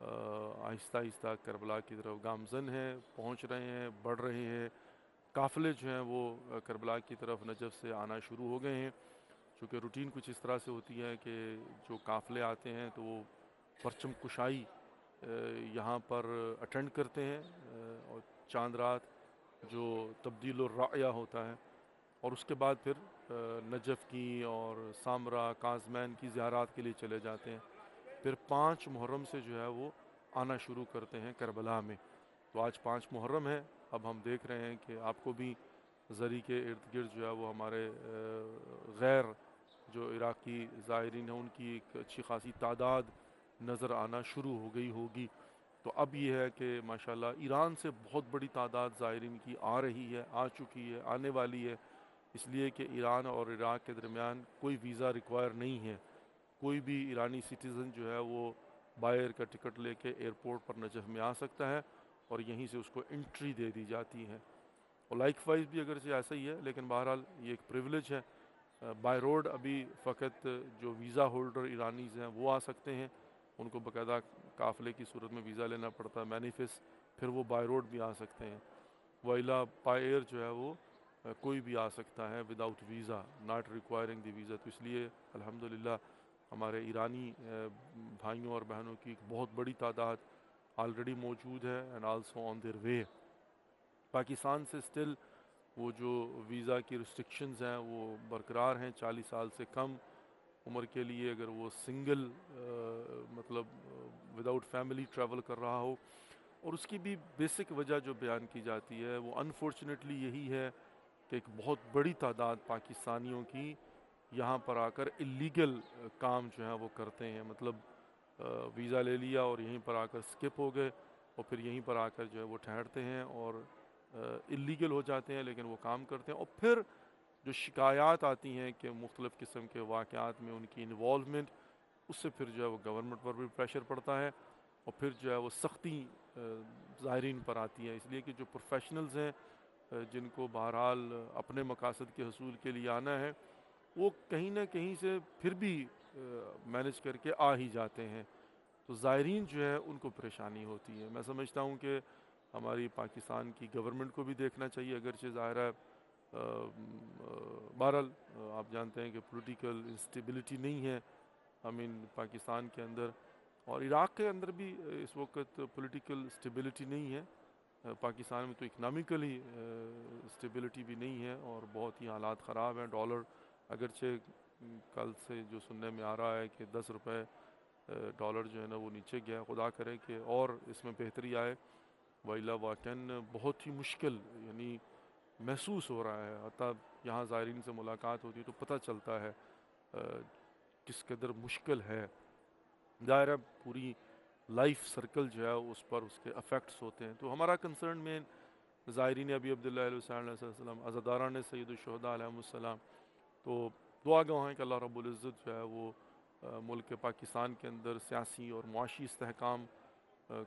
[SPEAKER 1] آہستہ آہستہ کربلا کی طرف گامزن ہیں, پہنچ رہے ہیں, بڑھ رہے ہیں. قافلے جو ہیں وہ کربلا کی طرف نجف سے آنا شروع ہو گئے ہیں. چونکہ روٹین کچھ اس طرح سے ہوتی ہے کہ جو قافلے آتے ہیں تو وہ پرچم کشائی یہاں پر اٹینڈ کرتے ہیں اور چاند رات جو تبدیل الرعیہ ہوتا ہے اور اس کے بعد پھر نجف کی اور سامرا کاظمین کی زیارات کے لیے چلے جاتے ہیں. پھر 5 محرم سے جو ہے وہ آنا شروع کرتے ہیں کربلا میں. تو آج 5 محرم ہے. اب ہم دیکھ رہے ہیں کہ آپ کو بھی زری کے ارد گرد جو ہے وہ ہمارے غیر جو عراقی زائرین ہیں ان کی ایک اچھی خاصی تعداد نظر آنا شروع ہو گئی ہوگی. تو اب یہ ہے کہ ماشاءاللہ ایران سے بہت بڑی تعداد زائرین کی آ رہی ہے, آ چکی ہے, آنے والی ہے. اس لیے کہ ایران اور عراق کے درمیان کوئی ویزا ریکوائر نہیں ہے. کوئی بھی ایرانی سٹیزن جو ہے وہ باہر کا ٹکٹ لے کے ایئرپورٹ پر نجف میں آ سکتا ہے اور یہیں سے اس کو انٹری دے دی جاتی ہے. اور لائک وائز بھی اگرچہ ایسا ہی ہے لیکن بہرحال یہ ایک پریولیج ہے. بائی روڈ ابھی فقط جو ویزا ہولڈر ایرانیز ہیں وہ آ سکتے ہیں. ان کو باقاعدہ قافلے کی صورت میں ویزا لینا پڑتا ہے, مینیفیس, پھر وہ بائی روڈ بھی آ سکتے ہیں. وائلا بائی ایئر جو ہے وہ کوئی بھی آ سکتا ہے without visa, not requiring the visa. تو اس لیے الحمدللہ ہمارے ایرانی بھائیوں اور بہنوں کی ایک بہت بڑی تعداد آلریڈی موجود ہے and also on their way. Pakistan سے سٹل وہ جو ویزا کی ریسٹرکشنز ہیں وہ برقرار ہیں. 40 سال سے کم عمر کے لیے اگر وہ سنگل مطلب وداؤٹ فیملی ٹریول کر رہا ہو. اور اس کی بھی بیسک وجہ جو بیان کی جاتی ہے وہ انفارچونیٹلی یہی ہے کہ ایک بہت بڑی تعداد پاکستانیوں کی یہاں پر آ کر اللیگل کام جو ہے وہ کرتے ہیں. مطلب ویزا لے لیا اور یہیں پر آ کر سکپ ہو گئے اور پھر یہیں پر آ کر جو ہے وہ ٹھہرتے ہیں اور اللیگل ہو جاتے ہیں لیکن وہ کام کرتے ہیں. اور پھر جو شکایات آتی ہیں کہ مختلف قسم کے واقعات میں ان کی انوالومنٹ، اس سے پھر جو ہے وہ گورنمنٹ پر بھی پریشر پڑتا ہے اور پھر جو ہے وہ سختی زائرین پر آتی ہے. اس لیے کہ جو پروفیشنلز ہیں جن کو بہرحال اپنے مقاصد کے حصول کے لیے آنا ہے وہ کہیں نہ کہیں سے پھر بھی مینج کر کے آ ہی جاتے ہیں. تو زائرین جو ہے ان کو پریشانی ہوتی ہے. میں سمجھتا ہوں کہ ہماری پاکستان کی گورنمنٹ کو بھی دیکھنا چاہیے، اگرچہ ظاہر ہے بہرحال آپ جانتے ہیں کہ پولیٹیکل انسٹیبلٹی نہیں ہے پاکستان کے اندر، اور عراق کے اندر بھی اس وقت پولیٹیکل اسٹیبلٹی نہیں ہے. پاکستان میں تو اکنامکلی اسٹیبلٹی بھی نہیں ہے اور بہت ہی حالات خراب ہیں. ڈالر اگرچہ کل سے جو سننے میں آ رہا ہے کہ 10 روپے ڈالر جو ہے نا وہ نیچے گیا، خدا کرے کہ اور اس میں بہتری آئے. وائلا واقعاً بہت ہی مشکل یعنی محسوس ہو رہا ہے. حتیٰ یہاں زائرین سے ملاقات ہوتی ہے تو پتہ چلتا ہے کس قدر مشکل ہے. ظاہر ہے پوری لائف سرکل جو ہے اس پر اس کے افیکٹس ہوتے ہیں. تو ہمارا کنسرن میں زائرین ابی عبداللہ علیہ السلام، عزاداران سید الشہداء علیہ السلام، تو دعا گو ہیں کہ اللہ رب العزت جو ہے وہ ملک پاکستان کے اندر سیاسی اور معاشی استحکام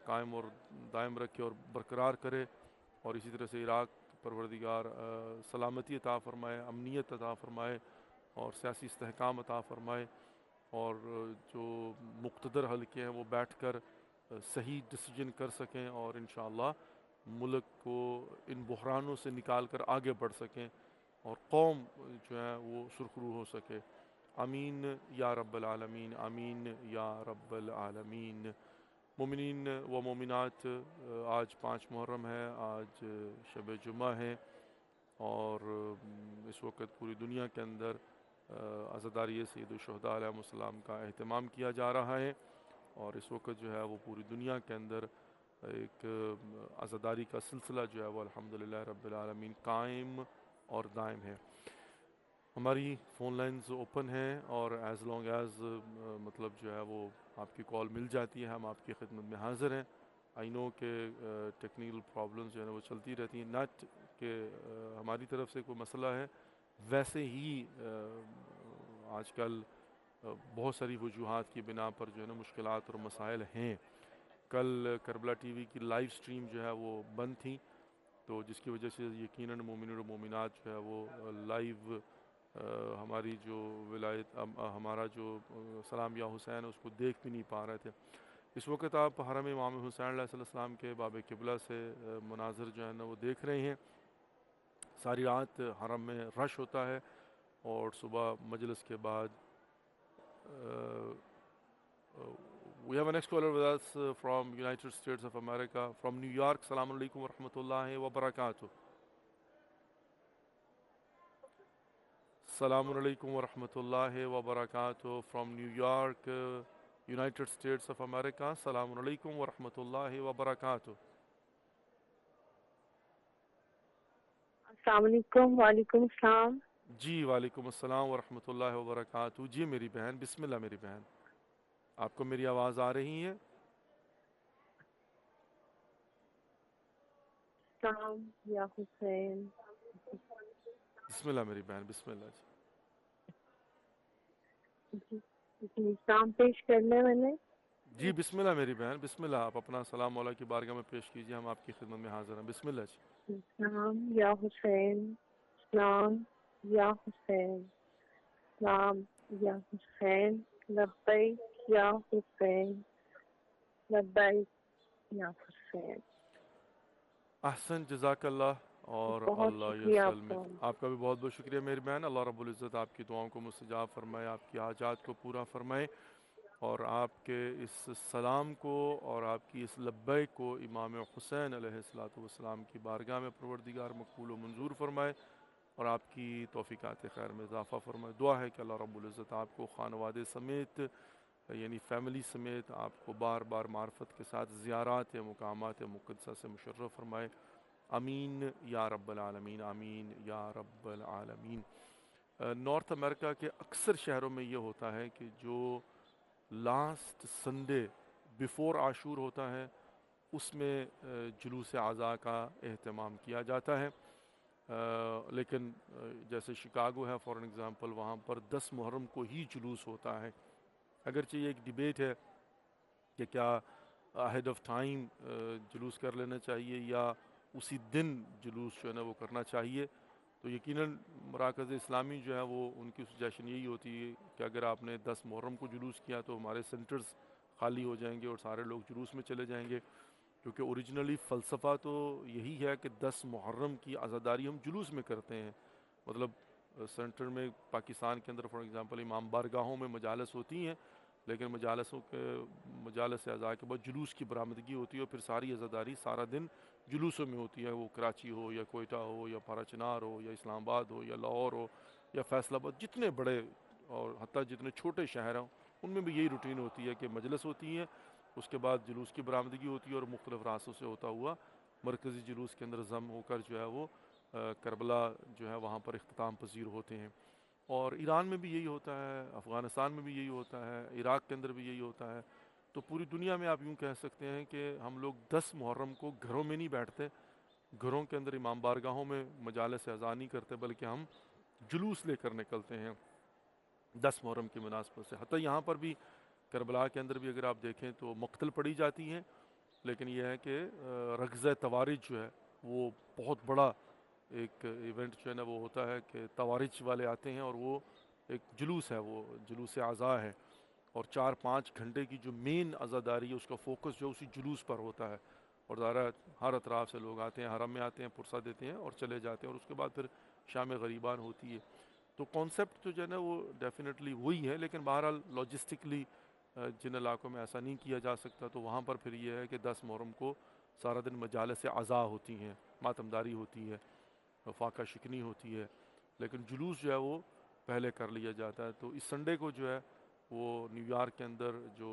[SPEAKER 1] قائم اور دائم رکھے اور برقرار کرے، اور اسی طرح سے عراق پروردگار سلامتی عطا فرمائے، امنیت عطا فرمائے اور سیاسی استحکام عطا فرمائے، اور جو مقتدر حلقے ہیں وہ بیٹھ کر صحیح ڈیسیجن کر سکیں اور انشاءاللہ ملک کو ان بحرانوں سے نکال کر آگے بڑھ سکیں اور قوم جو ہے وہ سرخرو ہو سکے. آمین یا رب العالمین، آمین یا رب العالمین. مومنین و مومنات، آج 5 محرم ہے، آج شب جمعہ ہے، اور اس وقت پوری دنیا کے اندر عزاداری سید الشہداء علیہ السلام کا اہتمام کیا جا رہا ہے. اور اس وقت جو ہے وہ پوری دنیا کے اندر ایک عزاداری کا سلسلہ جو ہے وہ الحمدللہ رب العالمین قائم اور دائم ہے. ہماری فون لائنز اوپن ہیں اور ایز لانگ ایز مطلب جو ہے وہ آپ کی کال مل جاتی ہے ہم آپ کی خدمت میں حاضر ہیں. آئی نو کہ ٹیکنیکل پرابلمز جو ہے وہ چلتی رہتی ہیں، نٹ کہ ہماری طرف سے کوئی مسئلہ ہے، ویسے ہی آج کل بہت ساری وجوہات کی بنا پر جو ہے نا مشکلات اور مسائل ہیں. کل کربلا ٹی وی کی لائیو سٹریم جو ہے وہ بند تھی، تو جس کی وجہ سے یقیناً مومنین و مومنات جو ہے وہ لائیو ہماری جو ولایت ہمارا جو سلام یا حسین اس کو دیکھ بھی نہیں پا رہے تھے. اس وقت آپ حرم امام حسین علیہ السلام کے باب قبلہ سے مناظر جو ہے نا وہ دیکھ رہے ہیں. ساری رات حرم میں رش ہوتا ہے اور صبح مجلس کے بعد we have a next caller with us from United States of America, from New York. Assalamu alaikum wa rahmatullahi wa barakatuh. Assalamu alaikum wa rahmatullahi wa barakatuh from New York, United States of America. Assalamu alaikum wa rahmatullahi wa barakatuh.
[SPEAKER 4] السلام علیکم. وعلیکم السلام.
[SPEAKER 1] جی وعلیکم السلام ورحمۃ اللہ وبرکاتہ. جی میری بہن، بسم اللہ میری بہن، آپ کو میری آواز آ رہی ہے؟
[SPEAKER 4] سلام یا حسین.
[SPEAKER 1] بسم اللہ میری بہن، بسم اللہ.
[SPEAKER 4] جی سلام پیش کرنا ہے میں نے.
[SPEAKER 1] جی بسم اللہ میری بہن، بسم اللہ. آپ اپنا سلام مولا کی بارگاہ میں پیش کیجیے، ہم آپ کی خدمت میں حاضر ہیں. بسم اللہ جی.
[SPEAKER 4] سلام یا حسین، سلام یا حسین، سلام یا حسین، لبیک یا حسین، لبیک یا حسین.
[SPEAKER 1] احسن، جزاک اللہ، اور اللہ یسلمک. آپ کا بھی بہت بہت شکریہ میری بہن. اللہ رب العزت آپ کی دعاؤں کو مستجاب فرمائے، آپ کی حاجات کو پورا فرمائے. اور آپ کے اس سلام کو اور آپ کی اس لبیک کو امام حسین علیہ الصلوۃ والسلام کی بارگاہ میں پروردگار مقبول و منظور فرمائے اور آپ کی توفیقات خیر میں اضافہ فرمائے۔ دعا ہے کہ اللہ رب العزت آپ کو خانوادے سمیت یعنی فیملی سمیت آپ کو بار بار معرفت کے ساتھ زیارات مقامات مقدسہ سے مشرف فرمائے، آمین یا رب العالمین، آمین یا رب العالمین۔ نارتھ امریکہ کے اکثر شہروں میں یہ ہوتا ہے کہ جو لاسٹ سنڈے بیفور عاشور ہوتا ہے اس میں جلوس عزا کا اہتمام کیا جاتا ہے، لیکن جیسے شکاگو ہے فار ایگزامپل، وہاں پر 10 محرم کو ہی جلوس ہوتا ہے۔ اگرچہ یہ ایک ڈیبیٹ ہے کہ کیا اہیڈ آف ٹائم جلوس کر لینا چاہیے یا اسی دن جلوس جو ہے نا وہ کرنا چاہیے، تو یقیناً مراکز اسلامی جو ہے وہ ان کی سجیشن یہی ہوتی ہے کہ اگر آپ نے 10 محرم کو جلوس کیا تو ہمارے سینٹرز خالی ہو جائیں گے اور سارے لوگ جلوس میں چلے جائیں گے، کیونکہ اوریجنلی فلسفہ تو یہی ہے کہ 10 محرم کی عزاداری ہم جلوس میں کرتے ہیں۔ مطلب سینٹر میں پاکستان کے اندر فار ایگزامپل امام بارگاہوں میں مجالس ہوتی ہیں، لیکن مجالس اعضاء کے بعد جلوس کی برآمدگی ہوتی ہے اور پھر ساری عزاداری سارا دن جلوسوں میں ہوتی ہے، وہ کراچی ہو یا کوئٹہ ہو یا پارا چنار ہو یا اسلام آباد ہو یا لاہور ہو یا فیصل آباد، جتنے بڑے اور حتیٰ جتنے چھوٹے شہر ہیں ان میں بھی یہی روٹین ہوتی ہے کہ مجلس ہوتی ہے، اس کے بعد جلوس کی برآمدگی ہوتی ہے اور مختلف راستوں سے ہوتا ہوا مرکزی جلوس کے اندر ضم ہو کر جو ہے وہ کربلا جو ہے وہاں پر اختتام پذیر ہوتے ہیں۔ اور ایران میں بھی یہی ہوتا ہے، افغانستان میں بھی یہی ہوتا ہے، عراق کے اندر بھی یہی ہوتا ہے، تو پوری دنیا میں آپ یوں کہہ سکتے ہیں کہ ہم لوگ 10 محرم کو گھروں میں نہیں بیٹھتے، گھروں کے اندر امام بارگاہوں میں مجالس اعزاء نہیں کرتے، بلکہ ہم جلوس لے کر نکلتے ہیں 10 محرم کی مناسبت سے۔ حتیٰ یہاں پر بھی کربلا کے اندر بھی اگر آپ دیکھیں تو مقتل پڑھی جاتی ہیں، لیکن یہ ہے کہ رغزہ توارج جو ہے وہ بہت بڑا ایک ایونٹ جو ہے نا وہ ہوتا ہے کہ توارج والے آتے ہیں اور وہ ایک جلوس ہے، وہ جلوس عزا ہے، اور 4-5 گھنٹے کی جو مین عزاداری ہے اس کا فوکس جو اسی جلوس پر ہوتا ہے، اور ظاہر ہر اطراف سے لوگ آتے ہیں، حرم میں آتے ہیں، پرسہ دیتے ہیں اور چلے جاتے ہیں، اور اس کے بعد پھر شام غریبان ہوتی ہے۔ تو کانسیپٹ جو ہے نا وہ ڈیفینیٹلی وہی ہے، لیکن بہرحال لاجسٹکلی جن علاقوں میں ایسا نہیں کیا جا سکتا تو وہاں پر پھر یہ ہے کہ 10 محرم کو سارا دن مجالس عزا ہوتی ہیں، ماتمداری ہوتی ہے، فاقہ شکنی ہوتی ہے، لیکن جلوس جو ہے وہ پہلے کر لیا جاتا ہے۔ تو اس سنڈے کو جو ہے وہ نیو یارک کے اندر جو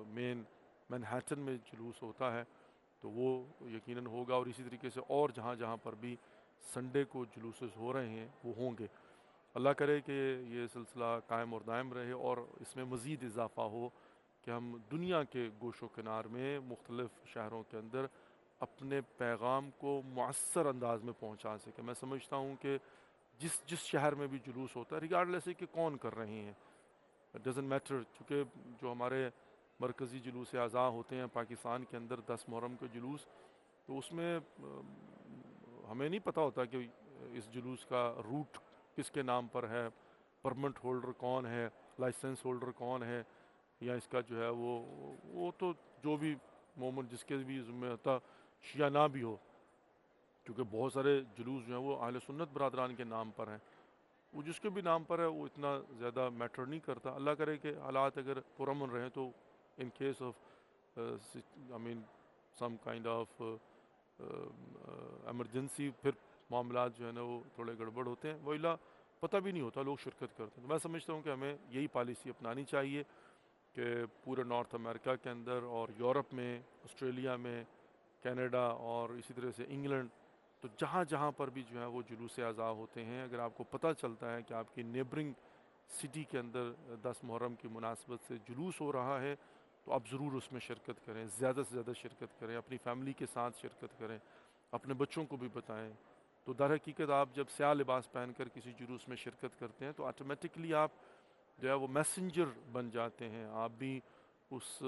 [SPEAKER 1] مینہٹن میں جلوس ہوتا ہے تو وہ یقیناً ہوگا، اور اسی طریقے سے اور جہاں جہاں پر بھی سنڈے کو جلوسز ہو رہے ہیں وہ ہوں گے۔ اللہ کرے کہ یہ سلسلہ قائم اور دائم رہے اور اس میں مزید اضافہ ہو کہ ہم دنیا کے گوش و کنار میں مختلف شہروں کے اندر اپنے پیغام کو مؤثر انداز میں پہنچا سکیں۔ میں سمجھتا ہوں کہ جس شہر میں بھی جلوس ہوتا ہے ریگارڈلیس کہ کون کر رہے ہیں، ڈزنٹ میٹر، چونکہ جو ہمارے مرکزی جلوس اعزا ہوتے ہیں پاکستان کے اندر 10 محرم کے جلوس، تو اس میں ہمیں نہیں پتہ ہوتا کہ اس جلوس کا روٹ کس کے نام پر ہے، پرمنٹ ہولڈر کون ہے، لائسنس ہولڈر کون ہے، یا اس کا جو ہے وہ تو جو بھی مومن جس کے بھی ذمہ ہوتا شیعہ نہ بھی ہو، کیونکہ بہت سارے جلوس جو ہیں وہ اہل سنت برادران کے نام پر ہیں، وہ جس کے بھی نام پر ہے وہ اتنا زیادہ میٹر نہیں کرتا۔ اللہ کرے کہ حالات اگر پرامن رہیں تو in case of some kind of emergency پھر معاملات جو ہے نا وہ تھوڑے گڑبڑ ہوتے ہیں، وإلا پتہ بھی نہیں ہوتا، لوگ شرکت کرتے ہیں۔ تو میں سمجھتا ہوں کہ ہمیں یہی پالیسی اپنانی چاہیے کہ پورے نارتھ امریکہ کے اندر اور یورپ میں، آسٹریلیا میں، کینیڈا اور اسی طرح سے انگلینڈ، تو جہاں جہاں پر بھی جو ہے وہ جلوس اعزا ہوتے ہیں، اگر آپ کو پتہ چلتا ہے کہ آپ کی نیبرنگ سٹی کے اندر 10 محرم کی مناسبت سے جلوس ہو رہا ہے تو آپ ضرور اس میں شرکت کریں، زیادہ سے زیادہ شرکت کریں، اپنی فیملی کے ساتھ شرکت کریں، اپنے بچوں کو بھی بتائیں۔ تو در حقیقت آپ جب سیاہ لباس پہن کر کسی جلوس میں شرکت کرتے ہیں تو آٹومیٹکلی آپ جو ہے وہ میسنجر بن جاتے ہیں، آپ بھی اس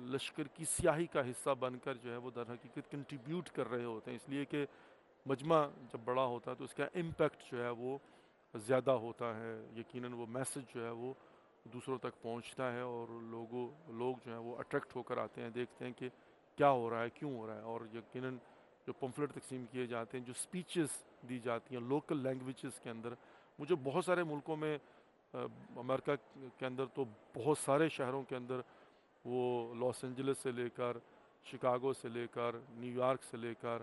[SPEAKER 1] لشکر کی سیاہی کا حصہ بن کر جو ہے وہ در حقیقت کنٹریبیوٹ کر رہے ہوتے ہیں، اس لیے کہ مجمع جب بڑا ہوتا ہے تو اس کا امپیکٹ جو ہے وہ زیادہ ہوتا ہے، یقیناً وہ میسج جو ہے وہ دوسروں تک پہنچتا ہے اور لوگ جو ہیں وہ اٹریکٹ ہو کر آتے ہیں، دیکھتے ہیں کہ کیا ہو رہا ہے، کیوں ہو رہا ہے، اور یقیناً جو پمفلٹ تقسیم کیے جاتے ہیں، جو سپیچز دی جاتی ہیں لوکل لینگویجز کے اندر، مجھے بہت سارے ملکوں میں امریکہ کے اندر تو بہت سارے شہروں کے اندر وہ لاس اینجلس سے لے کر شکاگو سے لے کر نیو یارک سے لے کر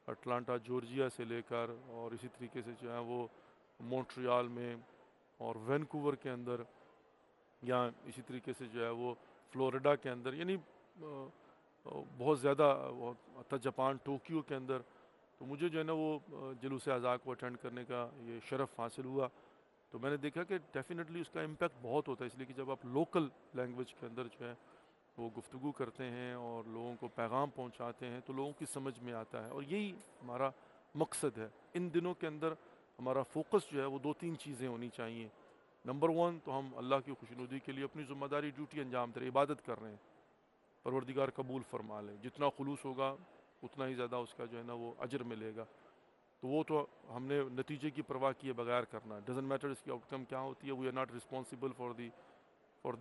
[SPEAKER 1] اٹلانٹا جورجیا سے لے کر اور اسی طریقے سے جو ہے وہ مونٹریال میں اور وینکوور کے اندر یا اسی طریقے سے جو ہے وہ فلوریڈا کے اندر، یعنی بہت زیادہ، حتیٰ جاپان ٹوکیو کے اندر. تو مجھے جو ہے نا وہ جلوس اعضاء کو اٹینڈ کرنے کا یہ شرف حاصل ہوا. تو میں نے دیکھا کہ ڈیفینیٹلی اس کا امپیکٹ بہت ہوتا ہے، اس لیے کہ جب آپ لوکل لینگویج کے اندر جو ہے وہ گفتگو کرتے ہیں اور لوگوں کو پیغام پہنچاتے ہیں تو لوگوں کی سمجھ میں آتا ہے. اور یہی ہمارا مقصد ہے. ان دنوں کے اندر ہمارا فوکس جو ہے وہ 2-3 چیزیں ہونی چاہیے. نمبر 1 تو ہم اللہ کی خوشنودی کے لیے اپنی ذمہ داری ڈیوٹی انجام دے رہے، عبادت کر رہے ہیں، پروردگار قبول فرما لے. جتنا خلوص ہوگا اتنا ہی زیادہ اس کا جو ہے نا وہ اجر ملے گا. تو وہ تو ہم نے نتیجے کی پرواہ کیے بغیر کرنا. ڈزنٹ میٹر اس کی آؤٹ کم کیا ہوتی ہے. We are not responsible for the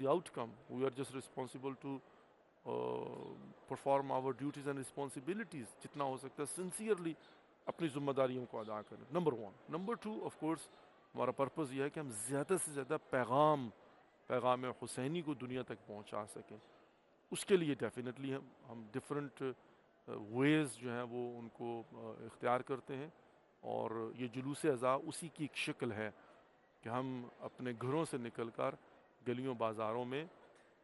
[SPEAKER 1] outcome. We are just responsible to perform our duties and responsibilities. جتنا ہو سکتا ہے سنسیئرلی اپنی ذمہ داریوں کو ادا کریں. نمبر 1. نمبر 2 آف کورس ہمارا پرپز یہ ہے کہ ہم زیادہ سے زیادہ پیغام حسینی کو دنیا تک پہنچا سکیں. اس کے لیے ڈیفینیٹلی ہم ڈفرینٹ ویز جو ہیں وہ ان کو اختیار کرتے ہیں. اور یہ جلوس اعضاء اسی کی ایک شکل ہے کہ ہم اپنے گھروں سے نکل کر گلیوں بازاروں میں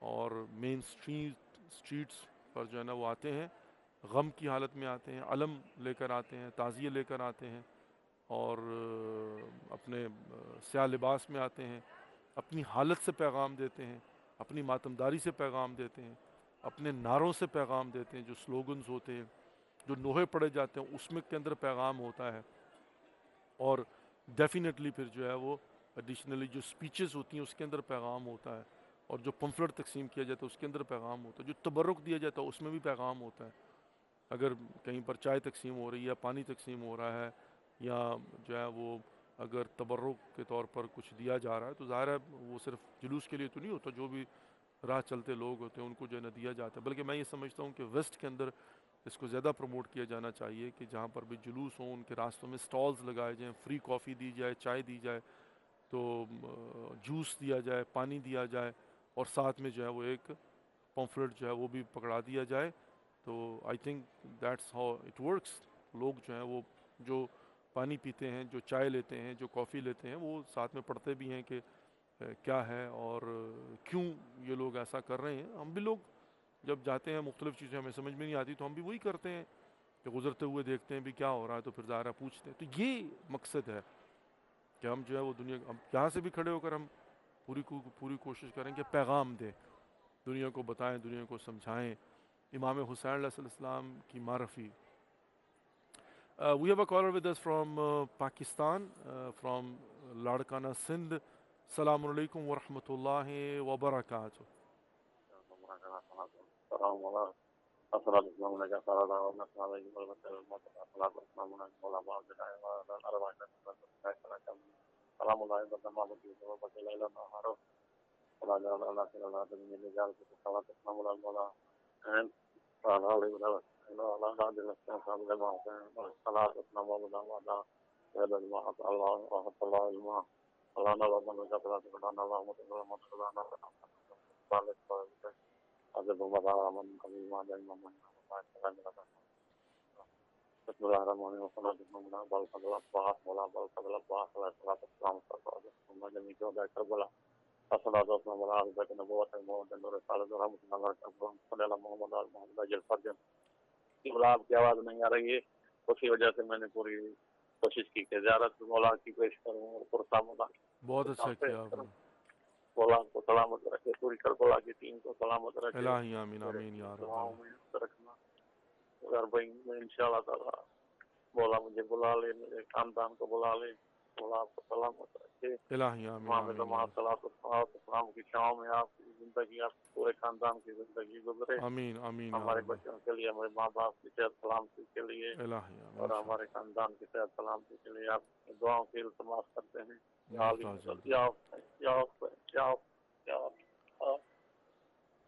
[SPEAKER 1] اور مین اسٹریٹس پر جو ہے نا وہ آتے ہیں، غم کی حالت میں آتے ہیں، علم لے کر آتے ہیں، تعزیے لے کر آتے ہیں اور اپنے سیاہ لباس میں آتے ہیں، اپنی حالت سے پیغام دیتے ہیں، اپنی ماتمداری سے پیغام دیتے ہیں، اپنے نعروں سے پیغام دیتے ہیں، جو سلوگنز ہوتے ہیں، جو نوحے پڑے جاتے ہیں اس میں کے اندر پیغام ہوتا ہے. اور ڈیفینیٹلی پھر جو ہے وہ ایڈیشنلی جو سپیچز ہوتی ہیں اس کے اندر پیغام ہوتا ہے، اور جو پمفلٹ تقسیم کیا جاتا ہے اس کے اندر پیغام ہوتا ہے، جو تبرک دیا جاتا ہے اس میں بھی پیغام ہوتا ہے. اگر کہیں پر چائے تقسیم ہو رہی ہے، پانی تقسیم ہو رہا ہے، یا جو ہے وہ اگر تبرک کے طور پر کچھ دیا جا رہا ہے تو ظاہر ہے وہ صرف جلوس کے لیے تو نہیں ہوتا، جو بھی راہ چلتے لوگ ہوتے ہیں ان کو جو ہے نہ دیا جاتا ہے. بلکہ میں یہ سمجھتا ہوں کہ ویسٹ کے اندر اس کو زیادہ پروموٹ کیا جانا چاہیے کہ جہاں پر بھی جلوس ہوں ان کے راستوں میں سٹالز لگائے جائیں، فری کافی دی جائے، چائے دی جائے، تو جوس دیا جائے، پانی دیا جائے، اور ساتھ میں جو ہے وہ ایک پمفلٹ جو ہے وہ بھی پکڑا دیا جائے. تو I think that's how it works. لوگ جو ہیں وہ جو پانی پیتے ہیں، جو چائے لیتے ہیں، جو کافی لیتے ہیں، وہ ساتھ میں پڑھتے بھی ہیں کہ کیا ہے اور کیوں یہ لوگ ایسا کر رہے ہیں. ہم بھی لوگ جب جاتے ہیں مختلف چیزیں ہمیں سمجھ میں نہیں آتی تو ہم بھی وہی کرتے ہیں کہ گزرتے ہوئے دیکھتے ہیں بھی کیا ہو رہا ہے تو پھر ظاہرہ پوچھتے ہیں. تو یہ مقصد ہے کہ ہم جو ہے وہ دنیا، ہم یہاں سے بھی کھڑے ہو کر ہم پوری کوشش کریں کہ پیغام دیں، دنیا کو بتائیں، دنیا کو سمجھائیں امام حسین علیہ السلام کی معرفی. We have a caller with us from Pakistan, from Larkana Sindh. السلام علیکم ورحمۃ اللہ وبرکاتہ.
[SPEAKER 5] آپ کی آواز نہیں آ رہی ہے، اسی وجہ سے میں نے پوری کوشش کی کہ زیارت مولا کی پیش کروں اور پرسا مولا
[SPEAKER 1] بہت اچھا کیا آپ نے.
[SPEAKER 5] مولا کو سلامت رکھے، پوری کربلا کی ٹیم کو سلامت رکھے.
[SPEAKER 1] الہی آمین آمین یا رب.
[SPEAKER 5] دعاؤں میں رکھنا. اگر بھائی میں انشاءاللہ تعالی مولا مجھے بلا لے، میرے خاندان کو بلا لے، مولا آپ کو سلامت رکھے.
[SPEAKER 1] الہی آمین آمین.
[SPEAKER 5] السلام کی چھاؤں میں آپ کی زندگی، آپ پورے خاندان کی زندگی گزرے.
[SPEAKER 1] آمین آمین.
[SPEAKER 5] ہمارے بچوں کے لیے، ہمارے ماں باپ کی صحت سلامتی کے لیے،
[SPEAKER 1] الہی آمین.
[SPEAKER 5] اور ہمارے خاندان کی صحت سلامتی کے لیے آپ کی دعاؤں کی التماس کرتے ہیں.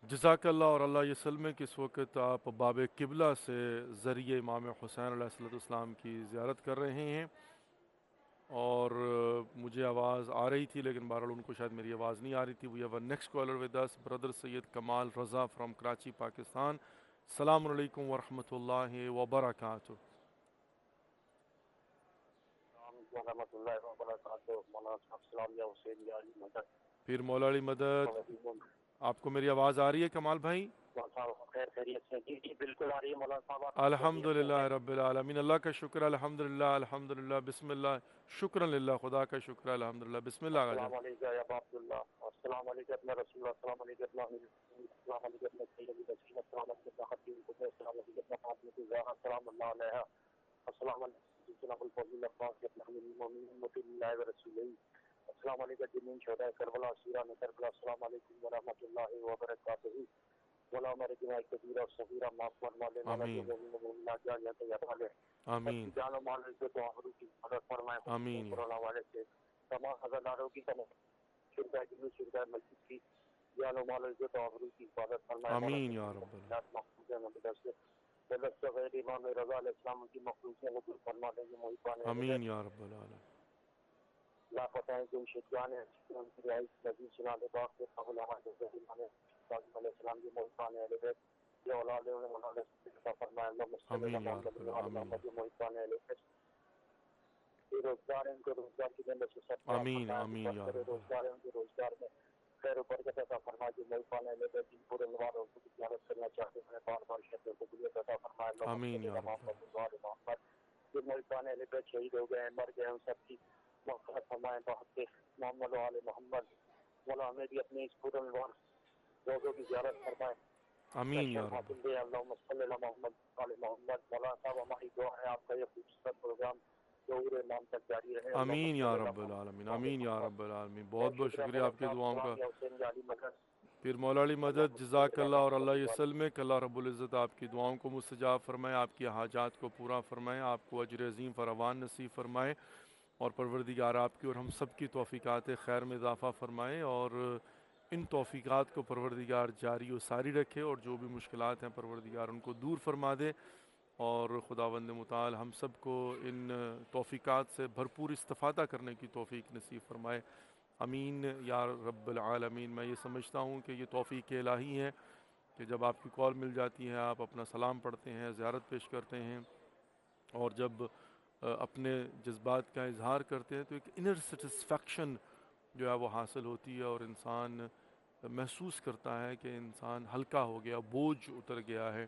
[SPEAKER 1] جزاک اللہ. اور اللہ یہ سلمے کہ اس وقت آپ باب قبلہ سے ذریعے امام حسین علیہ السلام کی زیارت کر رہے ہیں. اور مجھے آواز آ رہی تھی لیکن بہرحال ان کو شاید میری آواز نہیں آ رہی تھی. We have next caller with us brother Syed Kamal Raza from Karachi Pakistan. السلام علیکم ورحمۃ اللہ وبرکاتہ.
[SPEAKER 5] ورحمۃ اللہ وبرکاتہ. مولانا صاحب سلام یا حسین یا علی مدد.
[SPEAKER 1] پھر مولا علی مدد. آپ کو میری آواز آ رہی ہے کمال بھائی؟
[SPEAKER 5] خیر خیریت سے؟ جی جی بالکل آ رہی ہے مولانا صاحب.
[SPEAKER 1] الحمد للہ رب العالمین. اللہ کا شکر الحمد للہ الحمد للہ. بسم اللہ. شکر للہ. خدا کا شکر الحمد للہ. بسم اللہ.
[SPEAKER 5] السلام علیکم یا ابا عبداللہ. السلام علیکم اپنا رسول اللہ. السلام علیکم اپنا السلام علیکم اپنا سید الرسول. السلام علیکم اپنا خطیب القدس. السلام علیکم اپنا فاطمہ الزہرا سلام اللہ علیہا. السلام علیکم جناب الفضل عباس اپنا امیر المومنین مطیع اللہ و رسولہ. السلام علیکم جميع شہداء کربلا اسیران کربلا. السلام علیکم ورحمۃ اللہ وبرکاتہ. مولا ہمارے جماعت کبیرہ اور صغیرہ معاف فرما لے. مولا جو مومن جان یا طیب والے
[SPEAKER 1] آمین
[SPEAKER 5] جان و مال عزت و آبرو کی مدد فرمائے.
[SPEAKER 1] آمین.
[SPEAKER 5] قرآن والے سے تمام خزانداروں کی تمام شرکا جنوب شرکا مسجد کی جان و مال عزت و آبرو کی حفاظت فرمائے.
[SPEAKER 1] آمین یا رب العالمین.
[SPEAKER 5] جلد غیر امام رضا علیہ السلام کی مخلوقیں قبول فرما دیں گے. محبان
[SPEAKER 1] آمین یا رب العالمین.
[SPEAKER 5] لاپتہ ہیں جو شدگان ہیں ان کی رہائش نزید سنان باغ سے قبول آمد امام علیہ السلام کی محبان اہل بیت یہ اولاد انہیں مولانا عطا فرمائے. اللہ مصطفی محمد محبان اہل بیت یہ روزگار ہے ان کو روزگار کی جنت سے سب
[SPEAKER 1] آمین آمین یا رب.
[SPEAKER 5] روزگار ہے ان کے روزگار میں خیر و برکت عطا فرمائے. جو محبان اہل بیت جن پورے نواروں کو زیارت کرنا چاہتے ہیں بار بار شہر کو قبولیت عطا فرمائے.
[SPEAKER 1] آمین یا رب.
[SPEAKER 5] محمد جو محبان اہل بیت شہید ہو گئے ہیں مر گئے ہیں ان سب کی مغفرت فرمائے. بحق محمد و آل محمد. مولا ہمیں بھی اپنے اس پورے نوار روزوں کی زیارت فرمائے.
[SPEAKER 1] آمین یا رب.
[SPEAKER 5] اللہم صلی اللہ محمد آل محمد. مولانا صاحب ہماری دعا ہے آپ کا یہ خوبصورت پروگرام ظہور امام تک جاری رہے.
[SPEAKER 1] آمین یا رب العالمین. آمین یا رب العالمین. بہت بہت شکریہ آپ کی دعاؤں کا. پھر مولا علی مدد جزاک اللہ اور اللہ یسلمک. کہ اللہ رب العزت آپ کی دعاؤں کو مستجاب فرمائے, آپ کی حاجات کو پورا فرمائے, آپ کو اجر عظیم فراوان نصیب فرمائے اور پروردگار آپ کی اور ہم سب کی توفیقات خیر میں اضافہ فرمائے اور ان توفیقات کو پروردگار جاری و ساری رکھے اور جو بھی مشکلات ہیں پروردگار ان کو دور فرما دے اور خداوند متعال ہم سب کو ان توفیقات سے بھرپور استفادہ کرنے کی توفیق نصیب فرمائے. امین یا رب العالمین. میں یہ سمجھتا ہوں کہ یہ توفیق الہی ہے کہ جب آپ کی کال مل جاتی ہے آپ اپنا سلام پڑھتے ہیں, زیارت پیش کرتے ہیں اور جب اپنے جذبات کا اظہار کرتے ہیں تو ایک انر سیٹسفیکشن جو ہے وہ حاصل ہوتی ہے اور انسان محسوس کرتا ہے کہ انسان ہلکا ہو گیا, بوجھ اتر گیا ہے.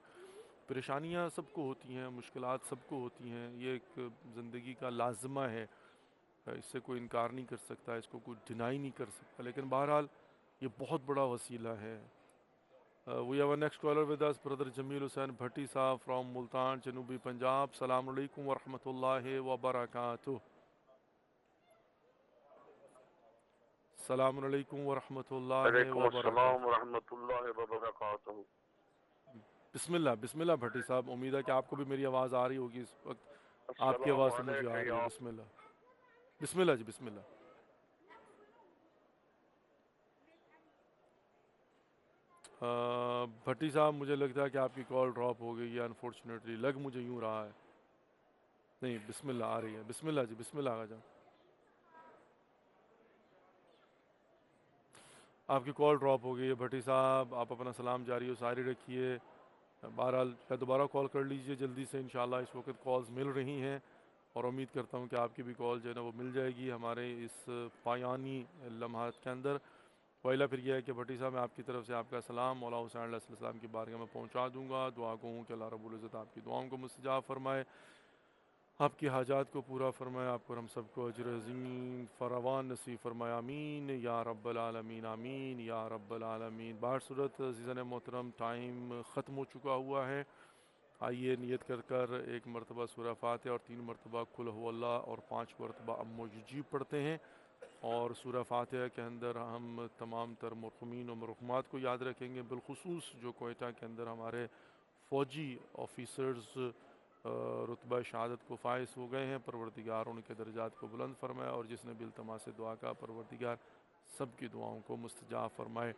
[SPEAKER 1] پریشانیاں سب کو ہوتی ہیں, مشکلات سب کو ہوتی ہیں, یہ ایک زندگی کا لازمہ ہے, اس سے کوئی انکار نہیں کر سکتا, اس کو کوئی ڈینائی نہیں کر سکتا, لیکن بہرحال یہ بہت بڑا وسیلہ ہے. We have next caller with us brother Jameel Hussain Bhatti sahib from Multan جنوبی پنجاب. السلام علیکم ورحمۃ اللہ وبرکاتہ. السلام علیکم ورحمۃ اللہ
[SPEAKER 5] وعلیکم
[SPEAKER 1] وبرکاتہ.
[SPEAKER 5] السلام ورحمۃ اللہ وبرکاتہ.
[SPEAKER 1] بسم اللہ بھٹی صاحب, امید ہے کہ آپ کو بھی میری آواز آ رہی ہوگی اس وقت. آپ کی آواز سے مجھے آ رہی ہے. بسم اللہ جی بسم اللہ. بھٹی صاحب مجھے لگتا ہے کہ آپ کی کال ڈراپ ہو گئی ہے انفارچونیٹلی, لگ مجھے یوں رہا ہے. نہیں بسم اللہ آ رہی ہے. بسم اللہ جی بسم اللہ آ جاؤ. آپ کی کال ڈراپ ہو گئی ہے بھٹی صاحب, آپ اپنا سلام جاری و ساری رکھیے. بہرحال دوبارہ کال کر لیجئے جلدی سے انشاءاللہ. اس وقت کالز مل رہی ہیں اور امید کرتا ہوں کہ آپ کی بھی کال جو ہے نا وہ مل جائے گی ہمارے اس پایانی لمحات کے اندر. وائلہ پھر یہ ہے کہ بھٹی صاحب میں آپ کی طرف سے آپ کا سلام مولا حسین علیہ السلام کی بارگاہ میں پہنچا دوں گا. دعا کو ہوں کہ اللہ رب العزت آپ کی دعاؤں کو مستجاب فرمائے, آپ کی حاجات کو پورا فرمائے, آپ کو ہم سب کو اجر عظیم فراوان نصیب فرمائے. آمین یا رب العالمین. آمین یا رب العالمین. بہر صورت عزیزان محترم ٹائم ختم ہو چکا ہوا ہے. آئیے نیت کر کر ایک مرتبہ سورہ فاتحہ اور 3 مرتبہ قل هو اللہ اور 5 مرتبہ ام و یجیب پڑھتے ہیں اور سورہ فاتحہ کے اندر ہم تمام تر مرحومین و مرحومات کو یاد رکھیں گے, بالخصوص جو کوئٹہ کے اندر ہمارے فوجی آفیسرز رتبہ شہادت کو فائز ہو گئے ہیں. پروردگار ان کے درجات کو بلند فرمائے اور جس نے بھی التماس دعا کا پروردگار سب کی دعاؤں کو مستجاب فرمائے.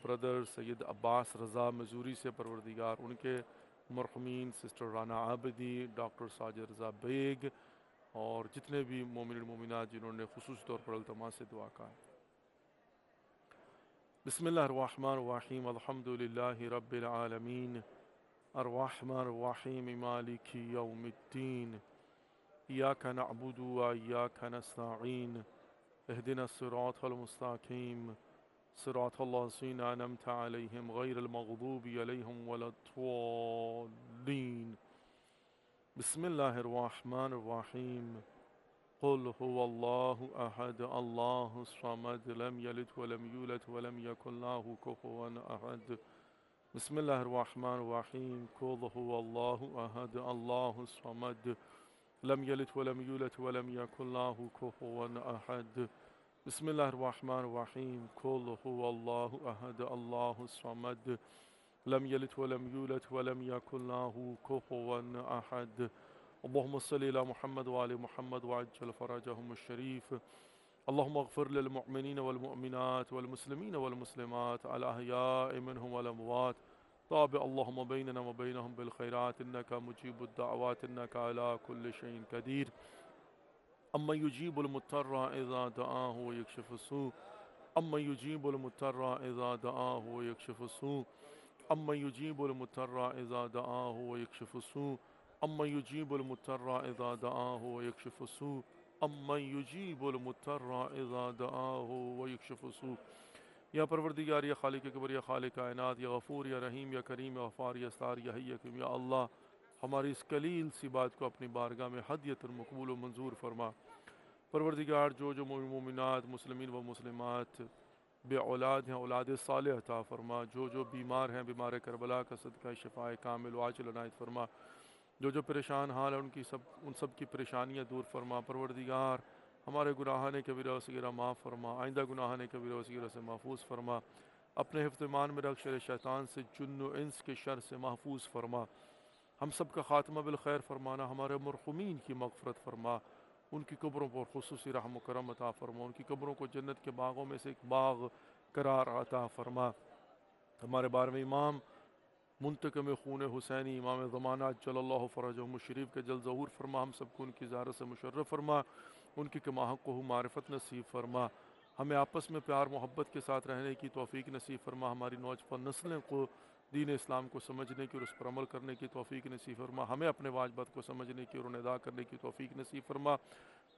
[SPEAKER 1] برادر سید عباس رضا مزوری سے پروردگار ان کے مرحومین سسٹر رانا عابدی, ڈاکٹر ساجد رضا بیگ, اور جتنے بھی مومن المومنات جنہوں نے خصوصی طور پر التماس سے دعا کا ہے۔ بسم اللہ الرحمن الرحیم، الحمد للہ رب العالمین، الرحمن الرحیم، مالک یوم الدین، ایاک نعبد و ایاک نستعین، اہدنا الصراط المستقیم، صراط الذین انعمت علیہم غیر المغضوب علیہم ولا الضالین۔ بسم اللہ الرحمن الرحیم، قل هو اللہ احد اللہ الصمد لم یلد ولم یولد ولم یکن له کفوا احد۔ بسم اللہ الرحمن الرحیم، قل هو اللہ احد اللہ الصمد لم یلد ولم یولد ولم یکن له کفوا احد۔ بسم اللہ الرحمن الرحیم، قل هو اللہ احد اللہ الصمد لم یلد ولم یولد ولم یکن له کفوا احد۔ اللہم صلی علی محمد وعلی محمد وعجل فرجہم الشریف۔ اللہم اغفر للمؤمنین والمؤمنات والمسلمین والمسلمات الاحیاء منہم والاموات، تابع اللہم بیننا وبینہم بالخیرات انکا مجیب الدعوات انکا علی کل شیء قدیر۔ اما یجیب المضطر اذا دعاہ ویکشف السوء، اما یجیب المضطر اذا دعاہ ویکشف السوء، اما یجیب المضطر اذا دعاہ ویکشف السوء، اما یجیب المضطر اذا دعاہ ویکشف السوء، اما یجیب المضطر اذا دعاہ ویکشف السوء۔ یا پروردگار، یا خالق کبر، یا خالق کائنات، یا غفور، یا رحیم، یا کریم، یا غفار، یا ستار، یا حی، یا قیوم، یا اللہ، ہماری اس قلیل سی بات کو اپنی بارگاہ میں ہدیۃ مقبول و منظور فرما۔ پروردگار، جو مومنات، مسلمین و مسلمات بے اولاد ہیں، اولاد صالح عطا فرما۔ جو بیمار ہیں، بیمار کربلا کا صدقہ شفاء کامل و عاجل عنایت فرما۔ جو پریشان حال ہیں، ان سب کی پریشانیاں دور فرما۔ پروردگار، ہمارے گناہان کبیرہ و صغیرہ معاف فرما، آئندہ گناہان کبیرہ و صغیرہ سے محفوظ فرما۔ اپنے حفظ ایمان میں رکھ، شر شیطان سے، جن و انس کے شر سے محفوظ فرما۔ ہم سب کا خاتمہ بالخیر فرمانا، ہمارے مرحومین کی مغفرت فرما، ان کی قبروں پر خصوصی رحم و کرم عطا فرما، ان کی قبروں کو جنت کے باغوں میں سے ایک باغ قرار عطا فرما۔ ہمارے 12ویں امام منتقم خون حسینی، امام زمانہ جل اللہ فرجہم الشریف کے جل ظہور فرما۔ ہم سب کو ان کی زیارت سے مشرف فرما، ان کی کماحق کو معرفت نصیب فرما۔ ہمیں آپس میں پیار محبت کے ساتھ رہنے کی توفیق نصیب فرما۔ ہماری نوجوان نسلیں کو دین اسلام کو سمجھنے کی اور اس پر عمل کرنے کی توفیق نصیب فرما۔ ہمیں اپنے واجبات کو سمجھنے کی اور انہیں ادا کرنے کی توفیق نصیب فرما۔